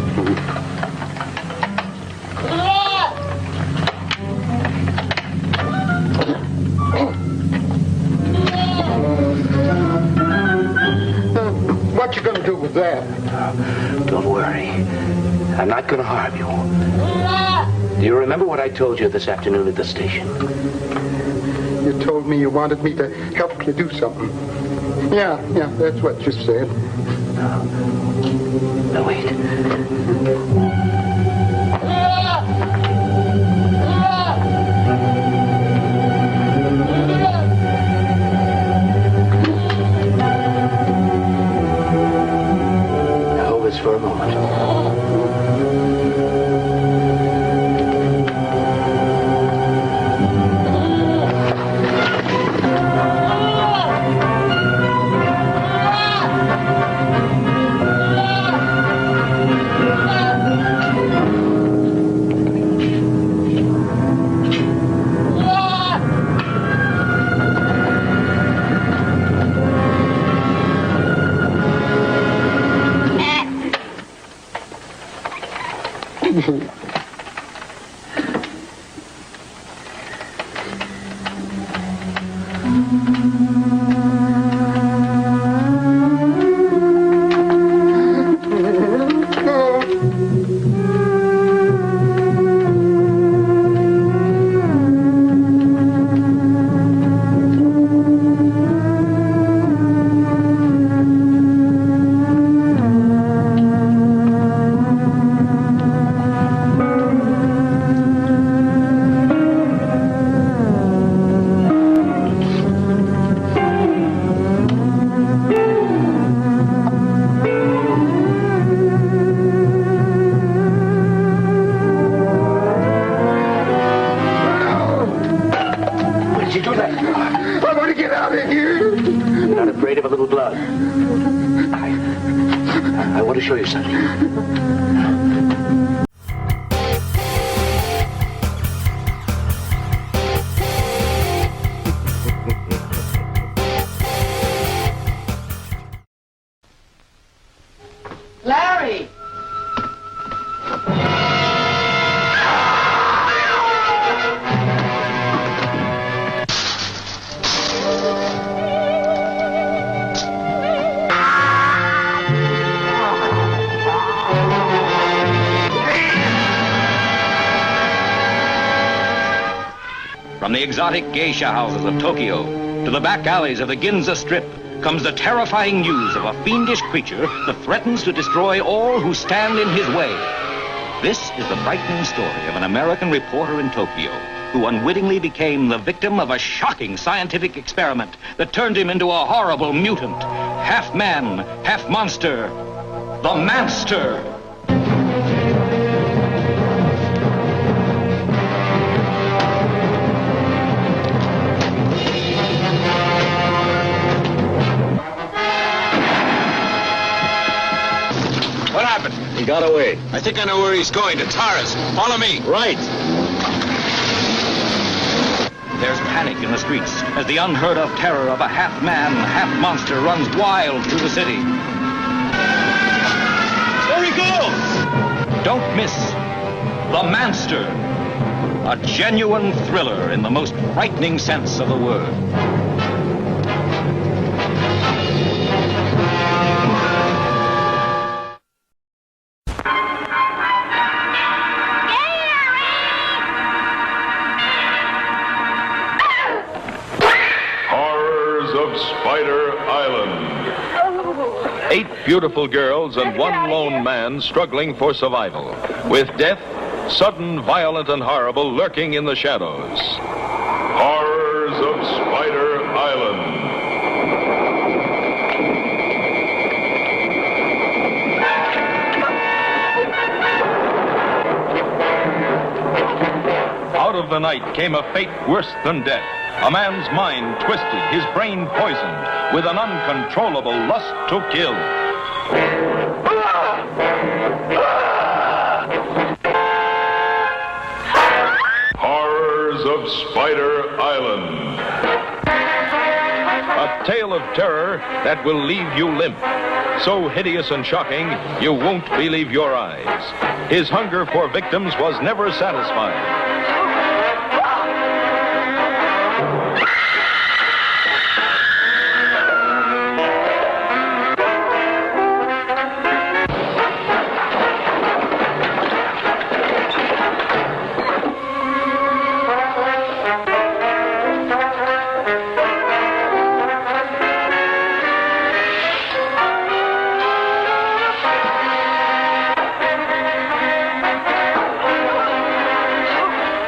What you gonna do with that? Don't worry. I'm not gonna harm you. Do you remember what I told you this afternoon at the station? You told me you wanted me to help you do something. Yeah, that's what you said. Now wait. just for a moment. I want to show you something. Larry! From the exotic geisha houses of Tokyo to the back alleys of the Ginza Strip comes the terrifying news of a fiendish creature that threatens to destroy all who stand in his way. This is the frightening story of an American reporter in Tokyo who unwittingly became the victim of a shocking scientific experiment that turned him into a horrible mutant, half man, half monster, the Manster. What happened? He got away. I think I know where he's going, to Tara's. Follow me. Right. There's panic in the streets as the unheard-of terror of a half-man, half-monster runs wild through the city. There he goes! Don't miss The Manster, a genuine thriller in the most frightening sense of the word. Spider Island. 8 beautiful girls and 1 lone man struggling for survival, with death, sudden, violent, and horrible, lurking in the shadows. Horrors of Spider Island. Out of the night came a fate worse than death. A man's mind twisted, his brain poisoned, with an uncontrollable lust to kill. Horrors of Spider Island. A tale of terror that will leave you limp. So hideous and shocking, you won't believe your eyes. His hunger for victims was never satisfied.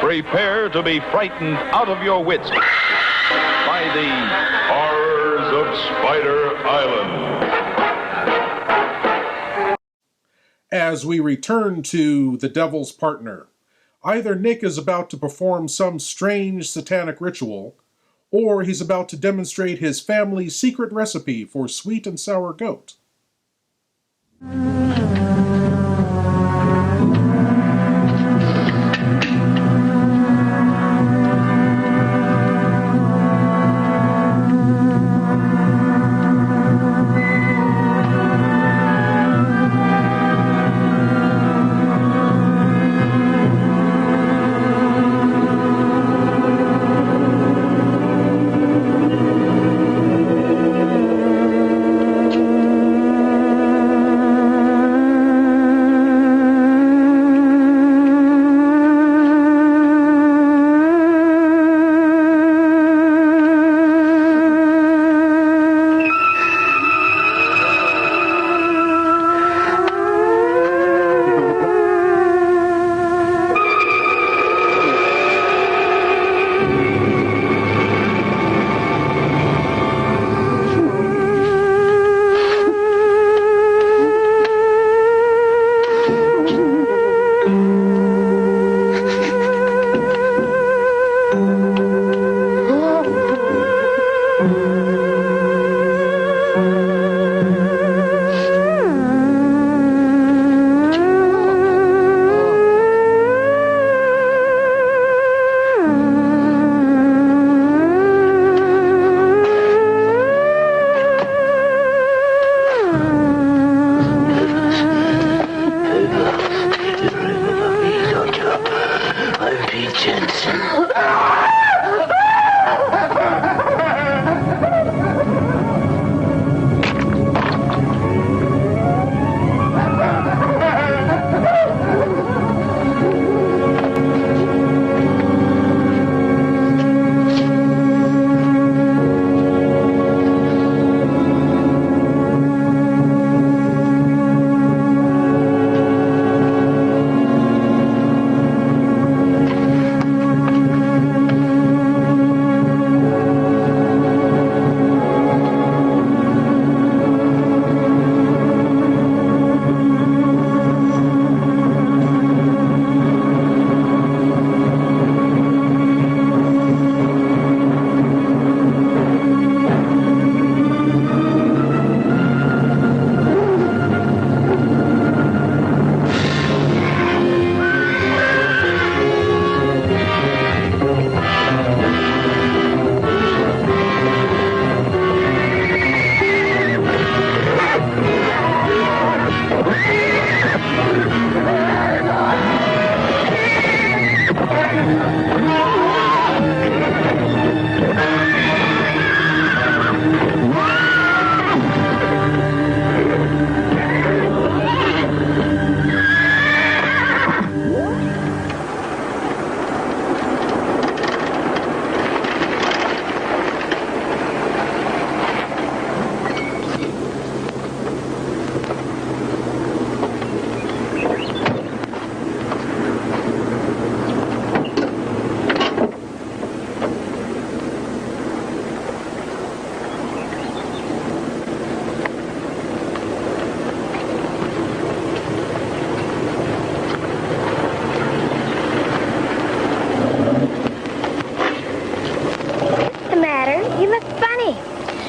Prepare to be frightened out of your wits by the Horrors of Spider Island. As we return to The Devil's Partner, either Nick is about to perform some strange satanic ritual, or he's about to demonstrate his family's secret recipe for sweet and sour goat.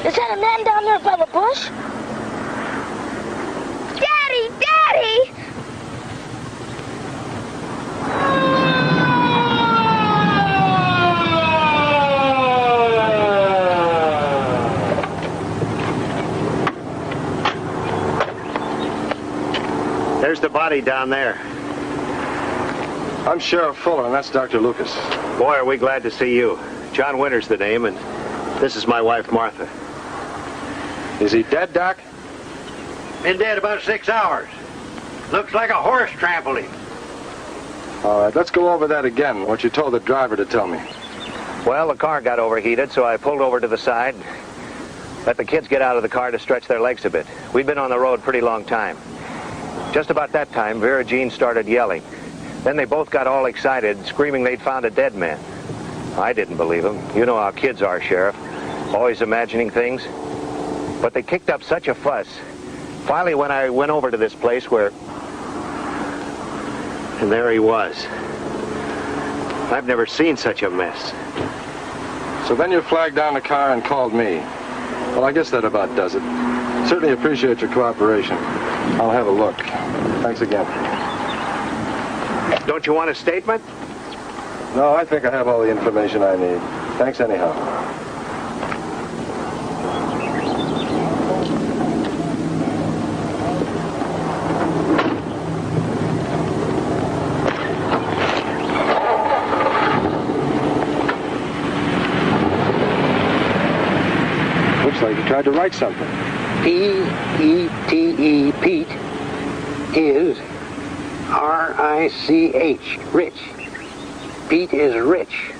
Is that a man down there by the bush? Daddy! Daddy! There's the body down there. I'm Sheriff Fuller, and that's Dr. Lucas. Boy, are we glad to see you. John Winter's the name, and this is my wife, Martha. Is he dead, Doc? Been dead about 6 hours. Looks like a horse trampled him. All right, let's go over that again, what you told the driver to tell me. Well, the car got overheated, so I pulled over to the side, let the kids get out of the car to stretch their legs a bit. We'd been on the road a pretty long time. Just about that time, Vera Jean started yelling. Then they both got all excited, screaming they'd found a dead man. I didn't believe them. You know how kids are, Sheriff. Always imagining things. But they kicked up such a fuss. Finally, when I went over to this place where And there he was. I've never seen such a mess. So then you flagged down the car and called me. Well, I guess that about does it. Certainly appreciate your cooperation. I'll have a look. Thanks again. Don't you want a statement? No, I think I have all the information I need. Thanks anyhow. Looks like you tried to write something. P-E-T-E, Pete, is R-I-C-H, rich. Pete is rich.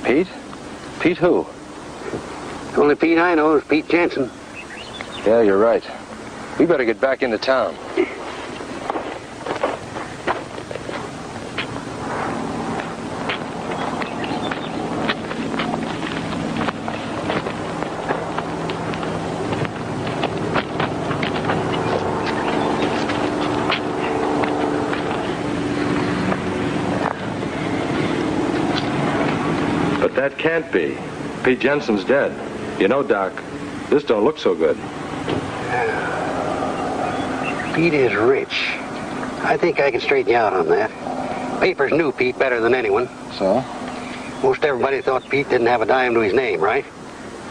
Pete? Pete who? The only Pete I know is Pete Jensen. Yeah, you're right. We better get back into town. But that can't be. Pete Jensen's dead. You know, Doc, this don't look so good. Pete is rich. I think I can straighten you out on that. Papers knew Pete better than anyone. So? Most everybody thought Pete didn't have a dime to his name, right?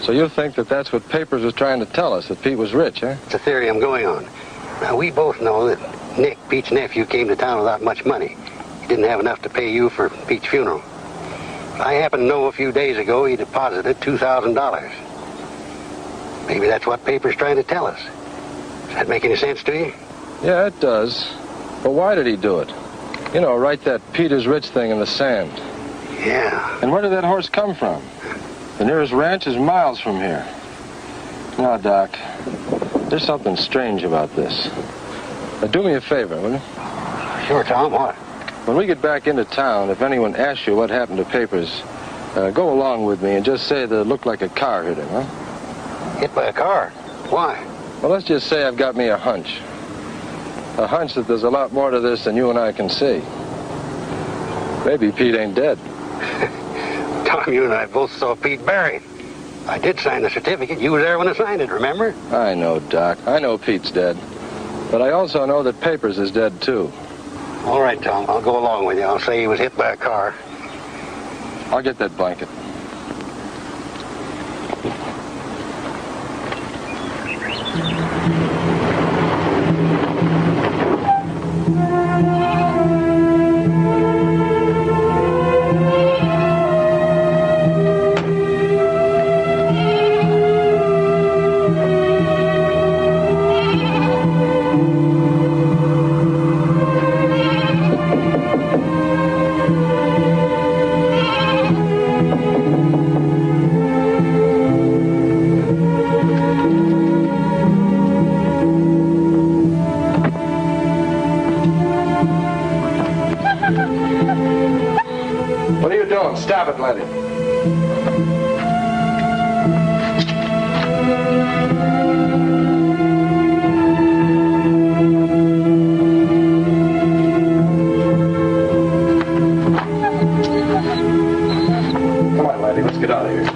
So you think that that's what Papers was trying to tell us, that Pete was rich, huh? It's a theory I'm going on. Now, we both know that Nick, Pete's nephew, came to town without much money. He didn't have enough to pay you for Pete's funeral. I happen to know a few days ago he deposited $2,000. Maybe that's what Paper's trying to tell us. Does that make any sense to you? Yeah, it does. But why did he do it? You know, write that Pete is rich thing in the sand. Yeah. And where did that horse come from? The nearest ranch is miles from here. Now, Doc, there's something strange about this. Now, do me a favor, will you? Sure, Tom. What? When we get back into town, if anyone asks you what happened to Papers, go along with me and just say that it looked like a car hit him, huh? Hit by a car? Why? Well, let's just say I've got me a hunch. A hunch that there's a lot more to this than you and I can see. Maybe Pete ain't dead. Tom, you and I both saw Pete buried. I did sign the certificate. You were there when I signed it, remember? I know, Doc. I know Pete's dead. But I also know that Papers is dead, too. All right, Tom. I'll go along with you. I'll say he was hit by a car. I'll get that blanket. What are you doing? Stop it, Letty. Come on, Letty, let's get out of here.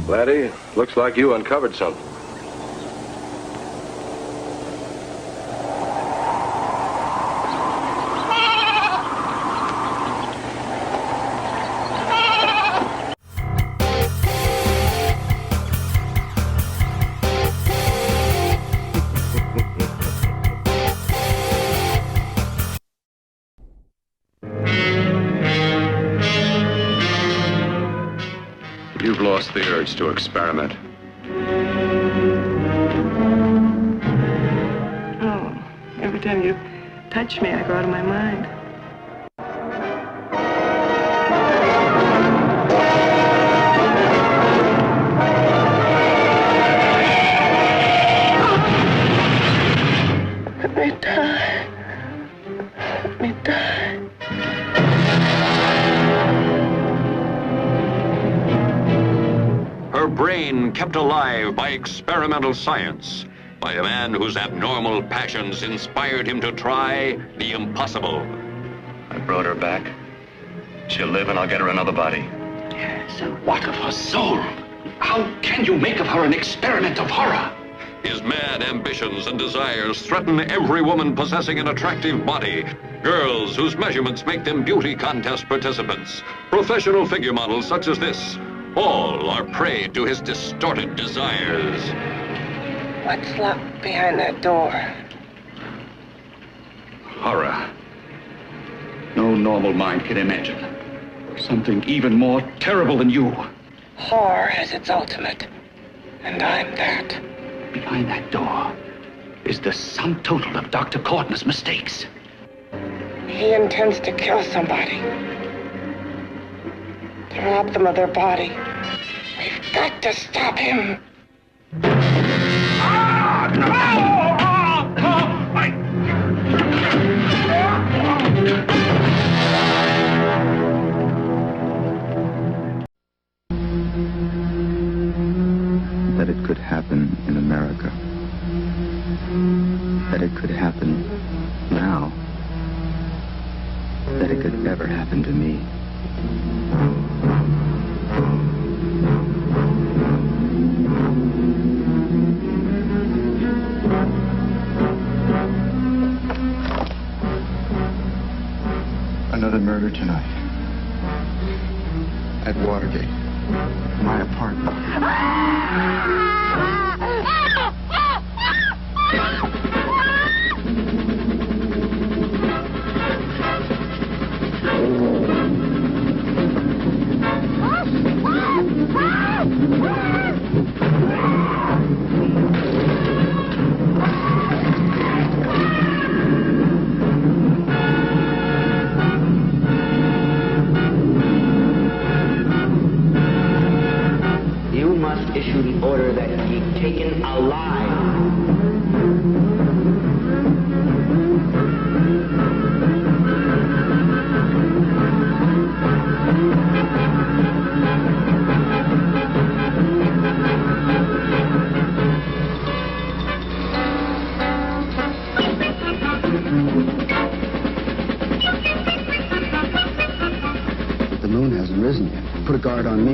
Letty, looks like you uncovered something. You you've lost the urge to experiment. Oh, every time you touch me, I go out of my mind. Let me die. Let me die. Her brain kept alive by experimental science, by a man whose abnormal passions inspired him to try the impossible. I brought her back. She'll live and I'll get her another body. Yes. What of her soul? How can you make of her an experiment of horror? His mad ambitions and desires threaten every woman possessing an attractive body. Girls whose measurements make them beauty contest participants. Professional figure models such as this. All are prey to his distorted desires. What's locked behind that door? Horror. No normal mind can imagine. Something even more terrible than you. Horror has its ultimate, and I'm that. Behind that door is the sum total of Dr. Courtney's mistakes. He intends to kill somebody. To rob them of their body. We've got to stop him. That it could happen in America. That it could happen now. That it could ever happen to me. Another murder tonight. At Watergate. My apartment. You must issue the order that he be taken alive. The moon hasn't risen yet. Put a guard on me.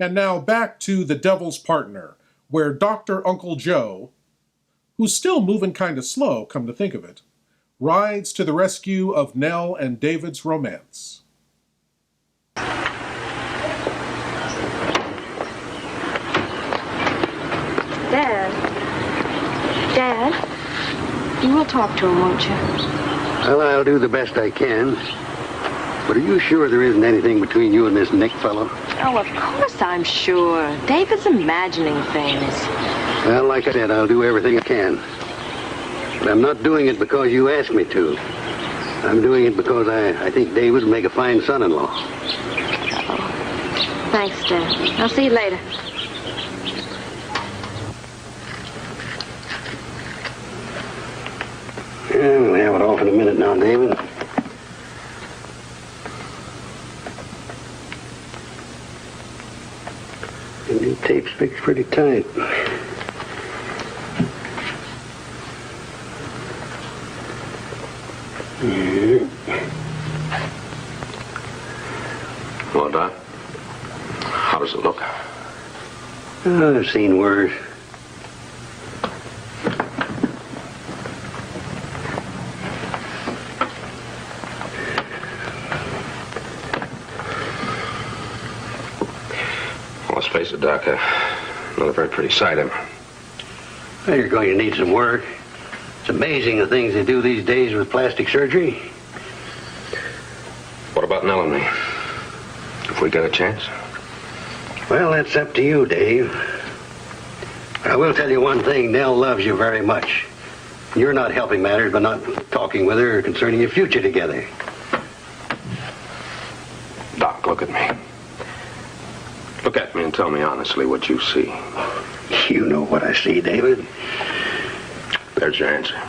And now back to The Devil's Partner, where Dr. Uncle Joe, who's still moving kind of slow, come to think of it, rides to the rescue of Nell and David's romance. Dad, you will talk to him, won't you? Well, I'll do the best I can. But are you sure there isn't anything between you and this Nick fellow? Oh, of course I'm sure. David's imagining things. Well, like I said, I'll do everything I can. But I'm not doing it because you asked me to. I'm doing it because I think David would make a fine son-in-law. Oh. Thanks, Dad. I'll see you later. Yeah, we'll have it off in a minute now, David. Tape's fixed pretty tight. Well, Doc, how does it look? Oh, I've seen worse. Well, let's face it, Doc, not a very pretty sight, am I? Well, you're going to need some work. It's amazing the things they do these days with plastic surgery. What about Nell and me? If we get a chance? Well, that's up to you, Dave. I will tell you one thing. Nell loves you very much. You're not helping matters by not talking with her concerning your future together. Doc, look at me. Look at me and tell me honestly what you see. You know what I see, David. There's your answer.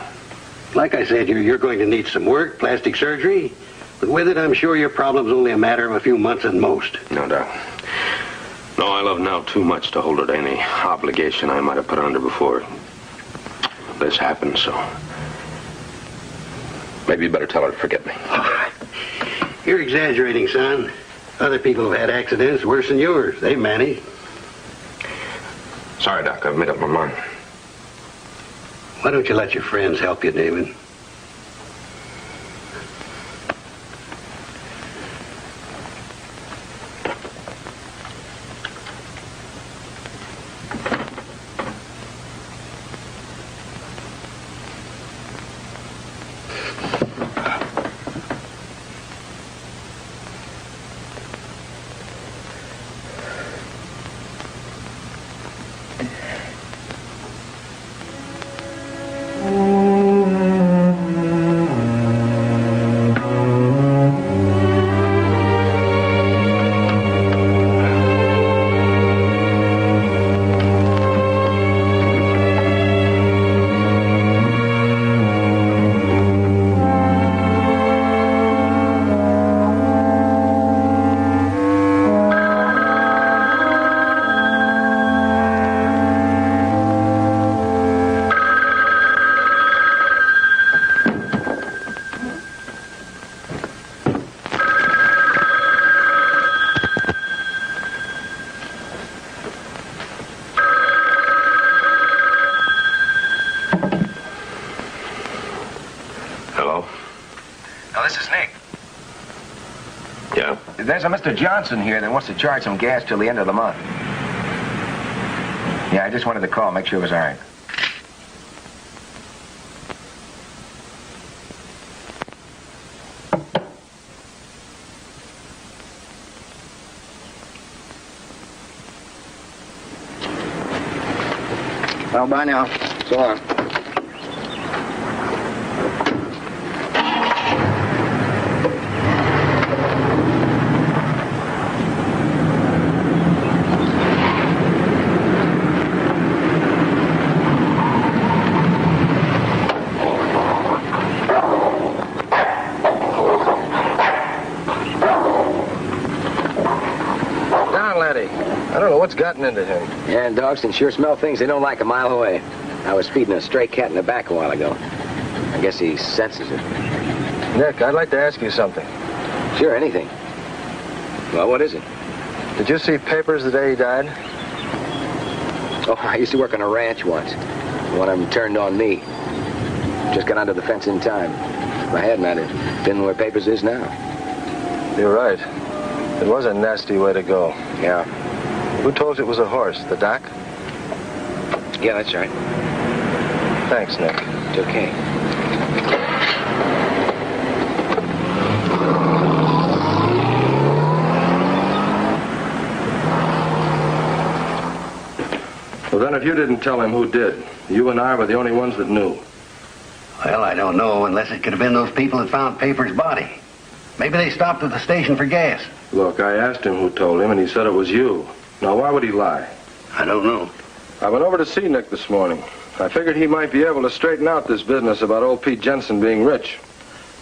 Like I said, you're going to need some work, plastic surgery. But with it, I'm sure your problem's only a matter of a few months at most. No, Doc. No, I love Nell too much to hold her to any obligation I might have put under before this happened, so maybe you better tell her to forget me. You're exaggerating, son. Other people have had accidents worse than yours. They managed. Sorry, Doc. I've made up my mind. Why don't you let your friends help you, David? There's a Mr. Johnson here that wants to charge some gas till the end of the month. Yeah, I just wanted to call, make sure it was all right. Well, bye now. So long. What's gotten into him? Yeah, dogs can sure smell things they don't like a mile away. I was feeding a stray cat in the back a while ago. I guess he senses it. Nick, I'd like to ask you something. Sure, anything. Well, what is it? Did you see papers the day he died? Oh, I used to work on a ranch once. One of them turned on me. Just got under the fence in time. If I hadn't, I'd have been where papers is now. You're right. It was a nasty way to go. Yeah. Who told you it was a horse? The doc? Yeah, that's right. Thanks, Nick. It's okay. Well, then if you didn't tell him, who did? You and I were the only ones that knew. Well, I don't know, unless it could have been those people that found Paper's body. Maybe they stopped at the station for gas. Look, I asked him who told him, and he said it was you. Now, why would he lie? I don't know. I went over to see Nick this morning. I figured he might be able to straighten out this business about old Pete Jensen being rich.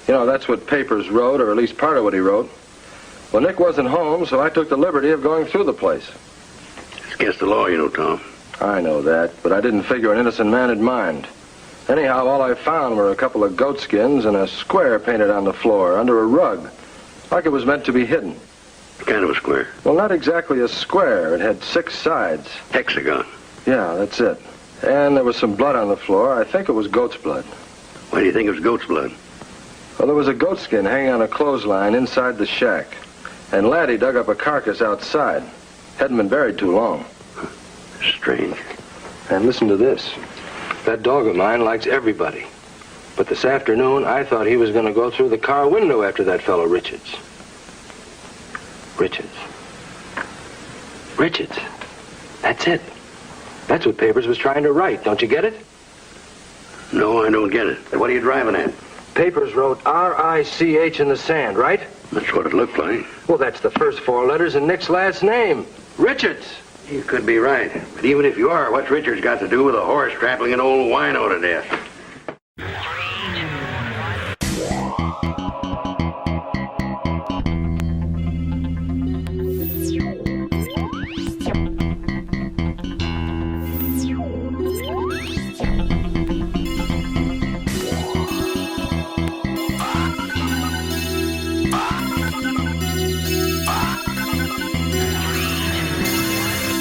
You know, that's what Papers wrote, or at least part of what he wrote. Well, Nick wasn't home, so I took the liberty of going through the place. It's against the law, you know, Tom. I know that, but I didn't figure an innocent man would mind. Anyhow, all I found were a couple of goat skins and a square painted on the floor under a rug, like it was meant to be hidden. What kind of a square? Well, not exactly a square. It had 6 sides. Hexagon. Yeah, that's it. And there was some blood on the floor. I think it was goat's blood. Why do you think it was goat's blood? Well, there was a goat skin hanging on a clothesline inside the shack. And Laddie dug up a carcass outside. Hadn't been buried too long. Strange. And listen to this. That dog of mine likes everybody. But this afternoon, I thought he was going to go through the car window after that fellow Richards. Richards. That's it. That's what Papers was trying to write. Don't you get it? No, I don't get it. What are you driving at? Papers wrote R-I-C-H in the sand, right? That's what it looked like. Well, that's the first 4 letters in Nick's last name. Richards. You could be right. But even if you are, what's Richards got to do with a horse trampling an old wino to death?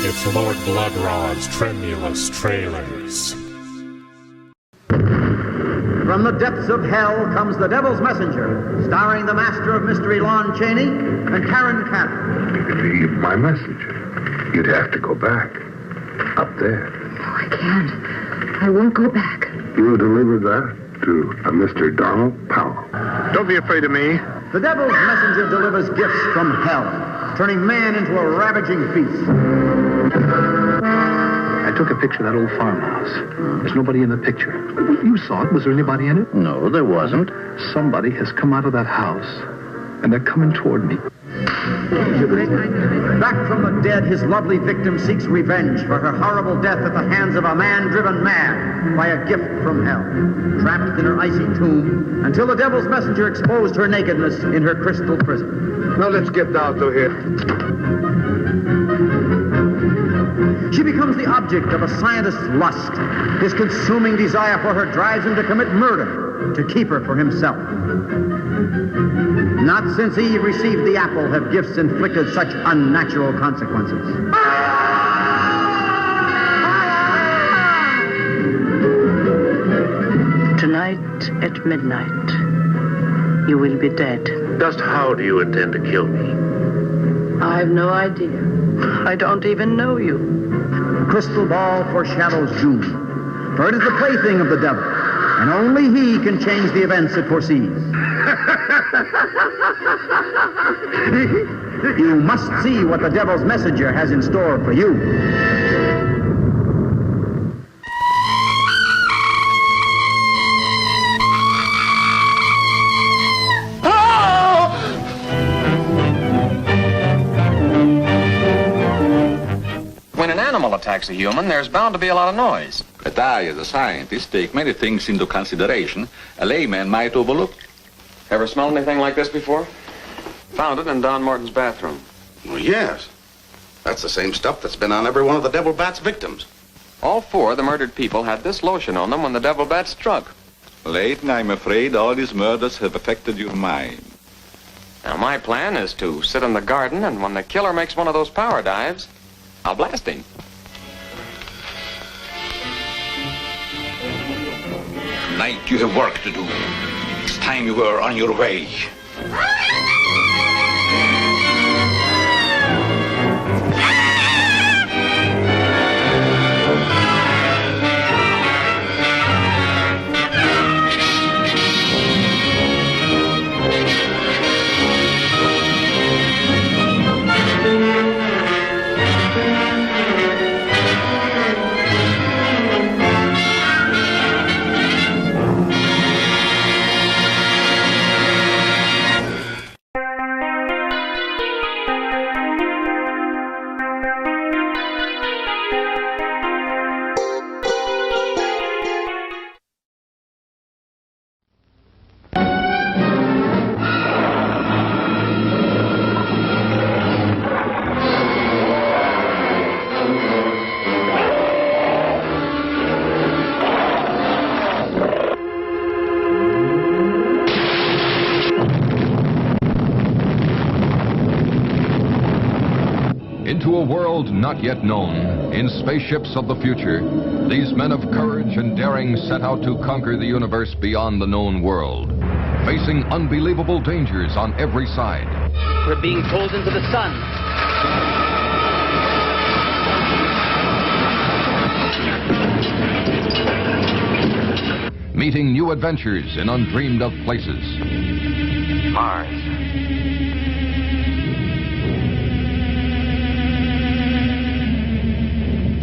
It's Lord Blood-Rah's Tremulous Trailers. From the depths of hell comes The Devil's Messenger, starring the Master of Mystery Lon Chaney and Karen Cannon. You can leave my message. You'd have to go back. Up there. No, I can't. I won't go back. You'll deliver that to a Mr. Donald Powell. Don't be afraid of me. The Devil's Messenger delivers gifts from hell, turning man into a ravaging beast. I took a picture of that old farmhouse. There's nobody in the picture. You saw it. Was there anybody in it? No, there wasn't. Somebody has come out of that house, and they're coming toward me. Back from the dead, his lovely victim seeks revenge for her horrible death at the hands of a man driven mad by a gift from hell. Trapped in her icy tomb until the Devil's Messenger exposed her nakedness in her crystal prison. Now let's get down to here. She becomes the object of a scientist's lust. His consuming desire for her drives him to commit murder to keep her for himself. Not since Eve received the apple have gifts inflicted such unnatural consequences. Tonight at midnight, you will be dead. Just how do you intend to kill me? I have no idea. I don't even know you. The crystal ball foreshadows doom, for it is the plaything of the devil, and only he can change the events it foresees. You must see what the Devil's Messenger has in store for you. When an animal attacks a human, there's bound to be a lot of noise. But I, as a scientist, take many things into consideration a layman might overlook. Ever smelled anything like this before? Found it in Don Morton's bathroom. Well, yes. That's the same stuff that's been on every one of the Devil Bat's victims. All 4 of the murdered people had this lotion on them when the Devil Bat struck. Layton, I'm afraid all these murders have affected your mind. Now, my plan is to sit in the garden, and when the killer makes one of those power dives, I'll blast him. Tonight you have work to do. It's time you were on your way. into a world not yet known, in spaceships of the future, these men of courage and daring set out to conquer the universe beyond the known world, facing unbelievable dangers on every side. We're being pulled into the sun. Meeting new adventures in undreamed of places. Mars.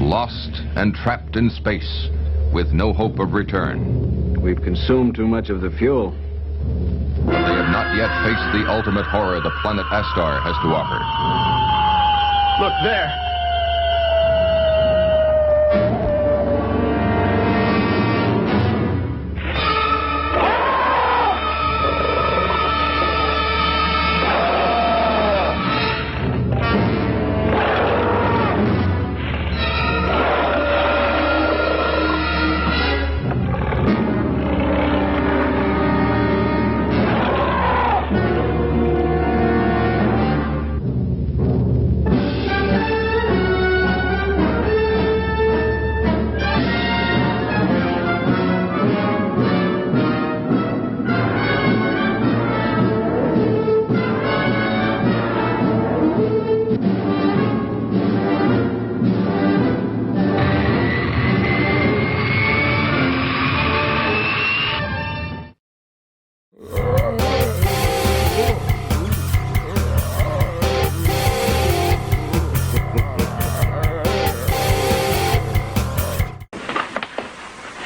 Lost and trapped in space, with no hope of return. We've consumed too much of the fuel. But they have not yet faced the ultimate horror the planet Astar has to offer. Look there.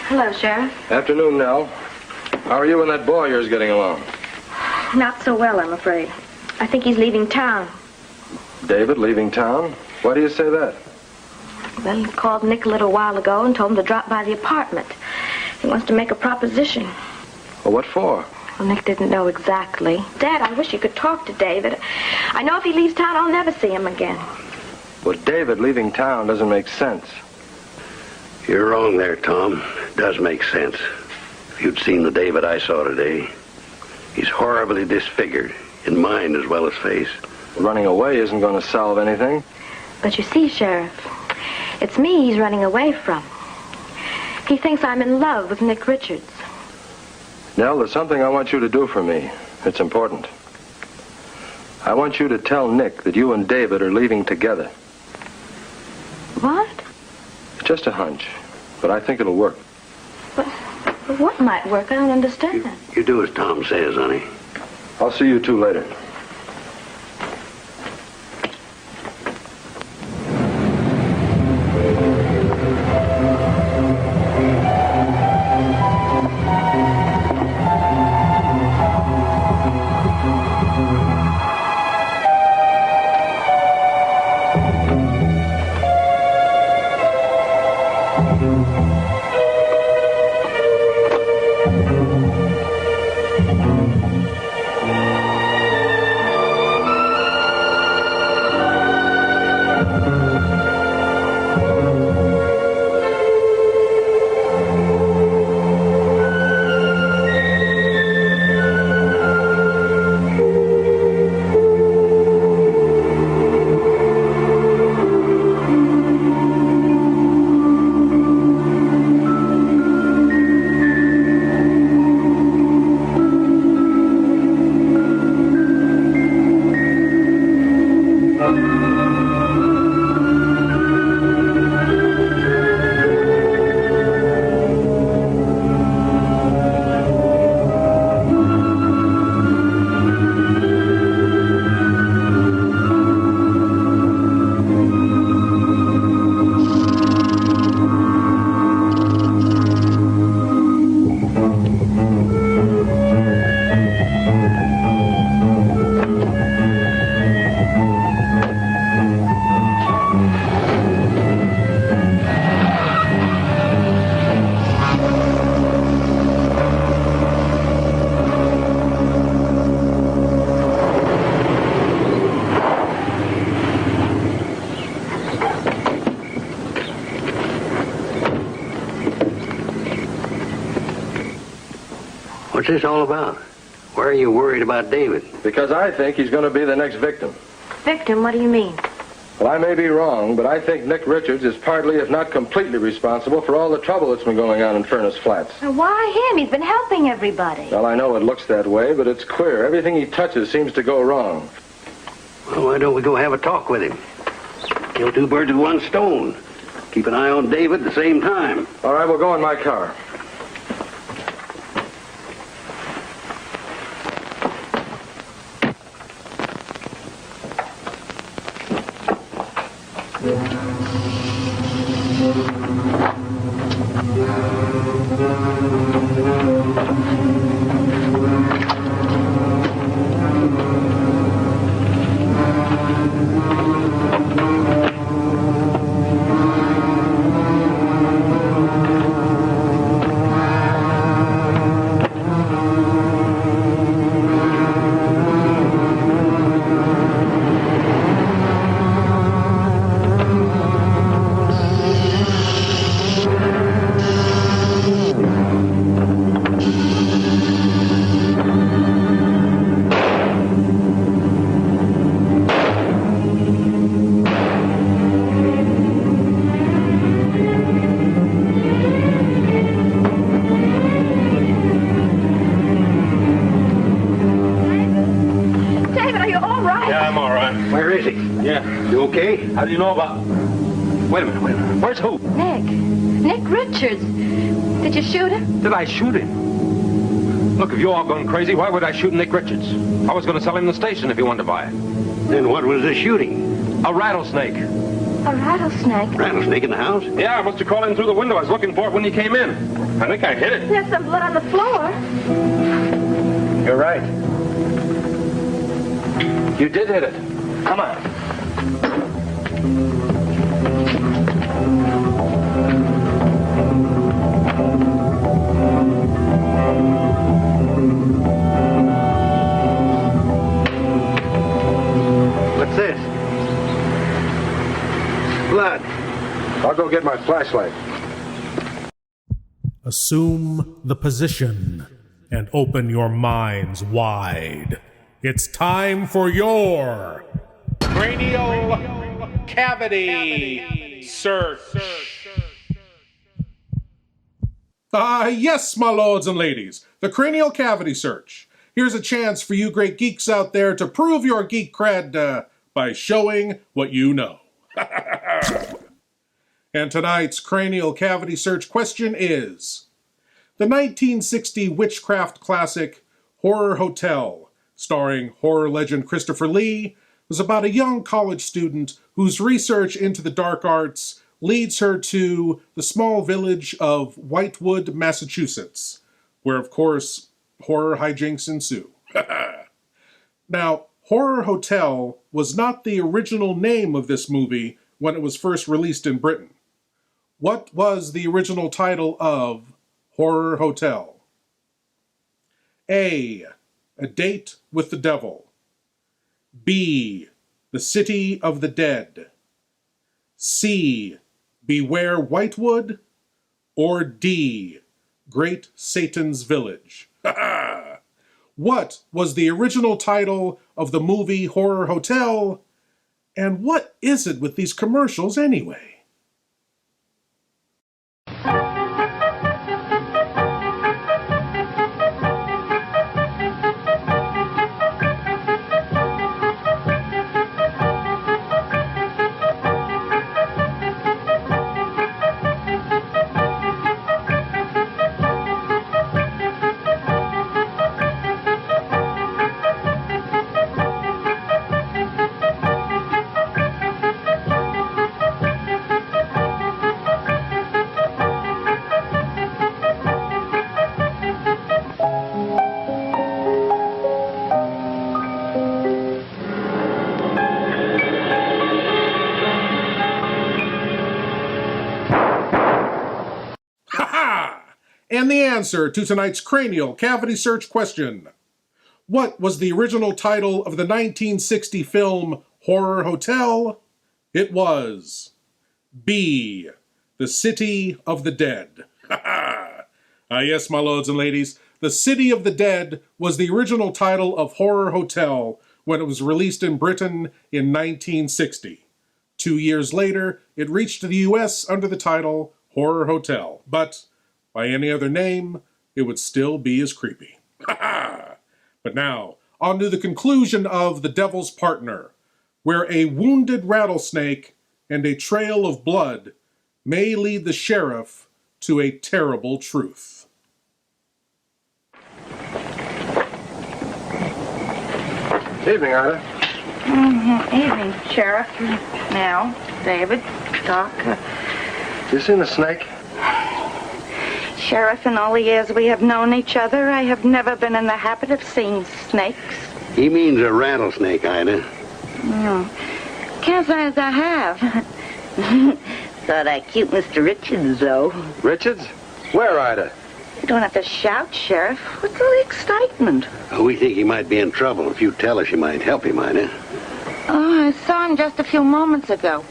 Hello, Sheriff. Afternoon, Nell. How are you and that boy of yours getting along? Not so well, I'm afraid. I think he's leaving town. David leaving town? Why do you say that? Well, he called Nick a little while ago and told him to drop by the apartment. He wants to make a proposition. Well, what for? Well, Nick didn't know exactly. Dad, I wish you could talk to David. I know if he leaves town, I'll never see him again. Well, David leaving town doesn't make sense. You're wrong there, Tom. It does make sense. If you'd seen the David I saw today, he's horribly disfigured, in mind as well as face. Running away isn't going to solve anything. But you see, Sheriff, it's me he's running away from. He thinks I'm in love with Nick Richards. Nell, there's something I want you to do for me. It's important. I want you to tell Nick that you and David are leaving together. What? It's just a hunch, but I think it'll work. But what might work? I don't understand. You do as Tom says, honey. I'll see you two later. What's this all about? Why are you worried about David? Because I think he's going to be the next victim. Victim, what do you mean? Well, I may be wrong, but I think Nick Richards is partly, if not completely, responsible for all the trouble that's been going on in Furnace Flats. Why him? He's been helping everybody. Well, I know it looks that way, but it's queer. Everything he touches seems to go wrong. Well, why don't we go have a talk with him? Kill two birds with one stone. Keep an eye on David at the same time. All right, we'll go in my car. How do you know about... Wait a minute. Where's who? Nick Richards. Did you shoot him? Did I shoot him? Look, if you're all going crazy, why would I shoot Nick Richards? I was going to sell him the station if he wanted to buy it. Then what was the shooting? A rattlesnake. A rattlesnake? Rattlesnake in the house? Yeah, I must have crawled in through the window. I was looking for it when you came in. I think I hit it. There's some blood on the floor. You're right. You did hit it. Come on. What's this? Blood. I'll go get my flashlight. Assume the position and open your minds wide. It's time for your cranial cavity search. Yes, my lords and ladies, the cranial cavity search. Here's a chance for you great geeks out there to prove your geek cred by showing what you know. And tonight's cranial cavity search question is: the 1960 witchcraft classic Horror Hotel, starring horror legend Christopher Lee, was about a young college student whose research into the dark arts leads her to the small village of Whitewood, Massachusetts, where, of course, horror hijinks ensue. Now, Horror Hotel was not the original name of this movie when it was first released in Britain. What was the original title of Horror Hotel? A Date with the Devil. B, The City of the Dead. C, Beware Whitewood. Or D, Great Satan's Village. What was the original title of the movie Horror Hotel? And what is it with these commercials anyway? And the answer to tonight's cranial cavity search question: what was the original title of the 1960 film Horror Hotel? It was B, The City of the Dead. Yes, my lords and ladies, The City of the Dead was the original title of Horror Hotel when it was released in Britain in 1960. 2 years later, it reached the U.S. under the title Horror Hotel, but by any other name, it would still be as creepy. But now, on to the conclusion of The Devil's Partner, where a wounded rattlesnake and a trail of blood may lead the sheriff to a terrible truth. Evening, Ida. Evening, Sheriff. Now, David, Doc. You seen the snake? Sheriff, in all the years we have known each other, I have never been in the habit of seeing snakes. He means a rattlesnake, Ida. Can't say as I have. Saw that cute Mr. Richards, though. Richards? Where, Ida? You don't have to shout, Sheriff. What's all the excitement? We think he might be in trouble. If you tell us, you might help him, Ida. Oh, I saw him just a few moments ago.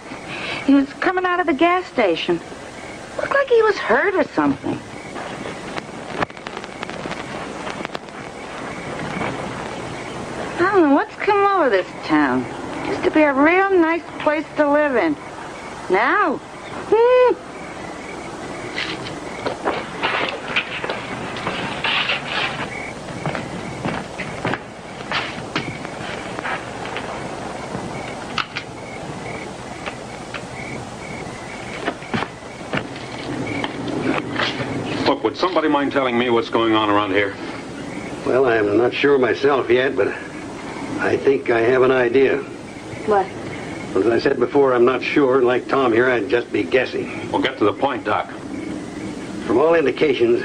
He was coming out of the gas station. Looked like he was hurt or something. I don't know what's come over this town. Used to be a real nice place to live in. Now, Look, would somebody mind telling me what's going on around here? Well, I'm not sure myself yet, but I think I have an idea. What? As I said before, I'm not sure, and like Tom here, I'd just be guessing. Well, get to the point, Doc. From all indications,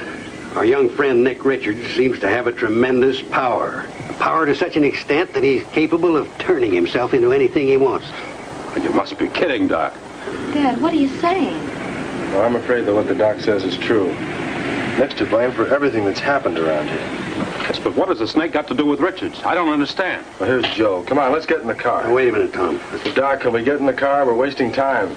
our young friend Nick Richards seems to have a tremendous power. A power to such an extent that he's capable of turning himself into anything he wants. You must be kidding, Doc. Dad, what are you saying? Well, I'm afraid that what the doc says is true. Nick's to blame for everything that's happened around here. Yes, but what has the snake got to do with Richards? I don't understand. Well, here's Joe. Come on, let's get in the car. Now, wait a minute, Tom. Doc, can we get in the car? We're wasting time.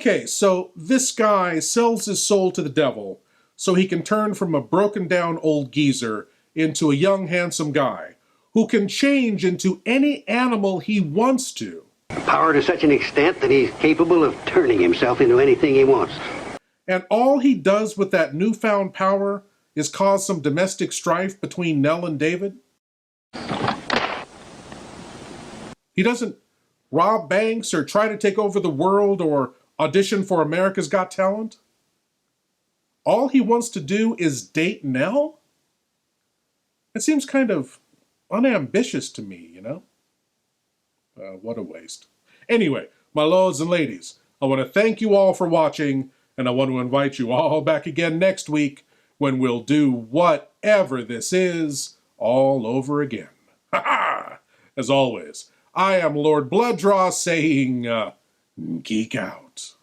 Okay, so this guy sells his soul to the devil so he can turn from a broken down old geezer into a young handsome guy who can change into any animal he wants to. Power to such an extent that he's capable of turning himself into anything he wants. And all he does with that newfound power is cause some domestic strife between Nell and David. He doesn't rob banks or try to take over the world or audition for America's Got Talent. All he wants to do is date Nell? It seems kind of unambitious to me, you know? What a waste. Anyway, my lords and ladies, I want to thank you all for watching, and I want to invite you all back again next week when we'll do whatever this is all over again. Ha ha! As always, I am Lord Blood-Rah saying, geek out.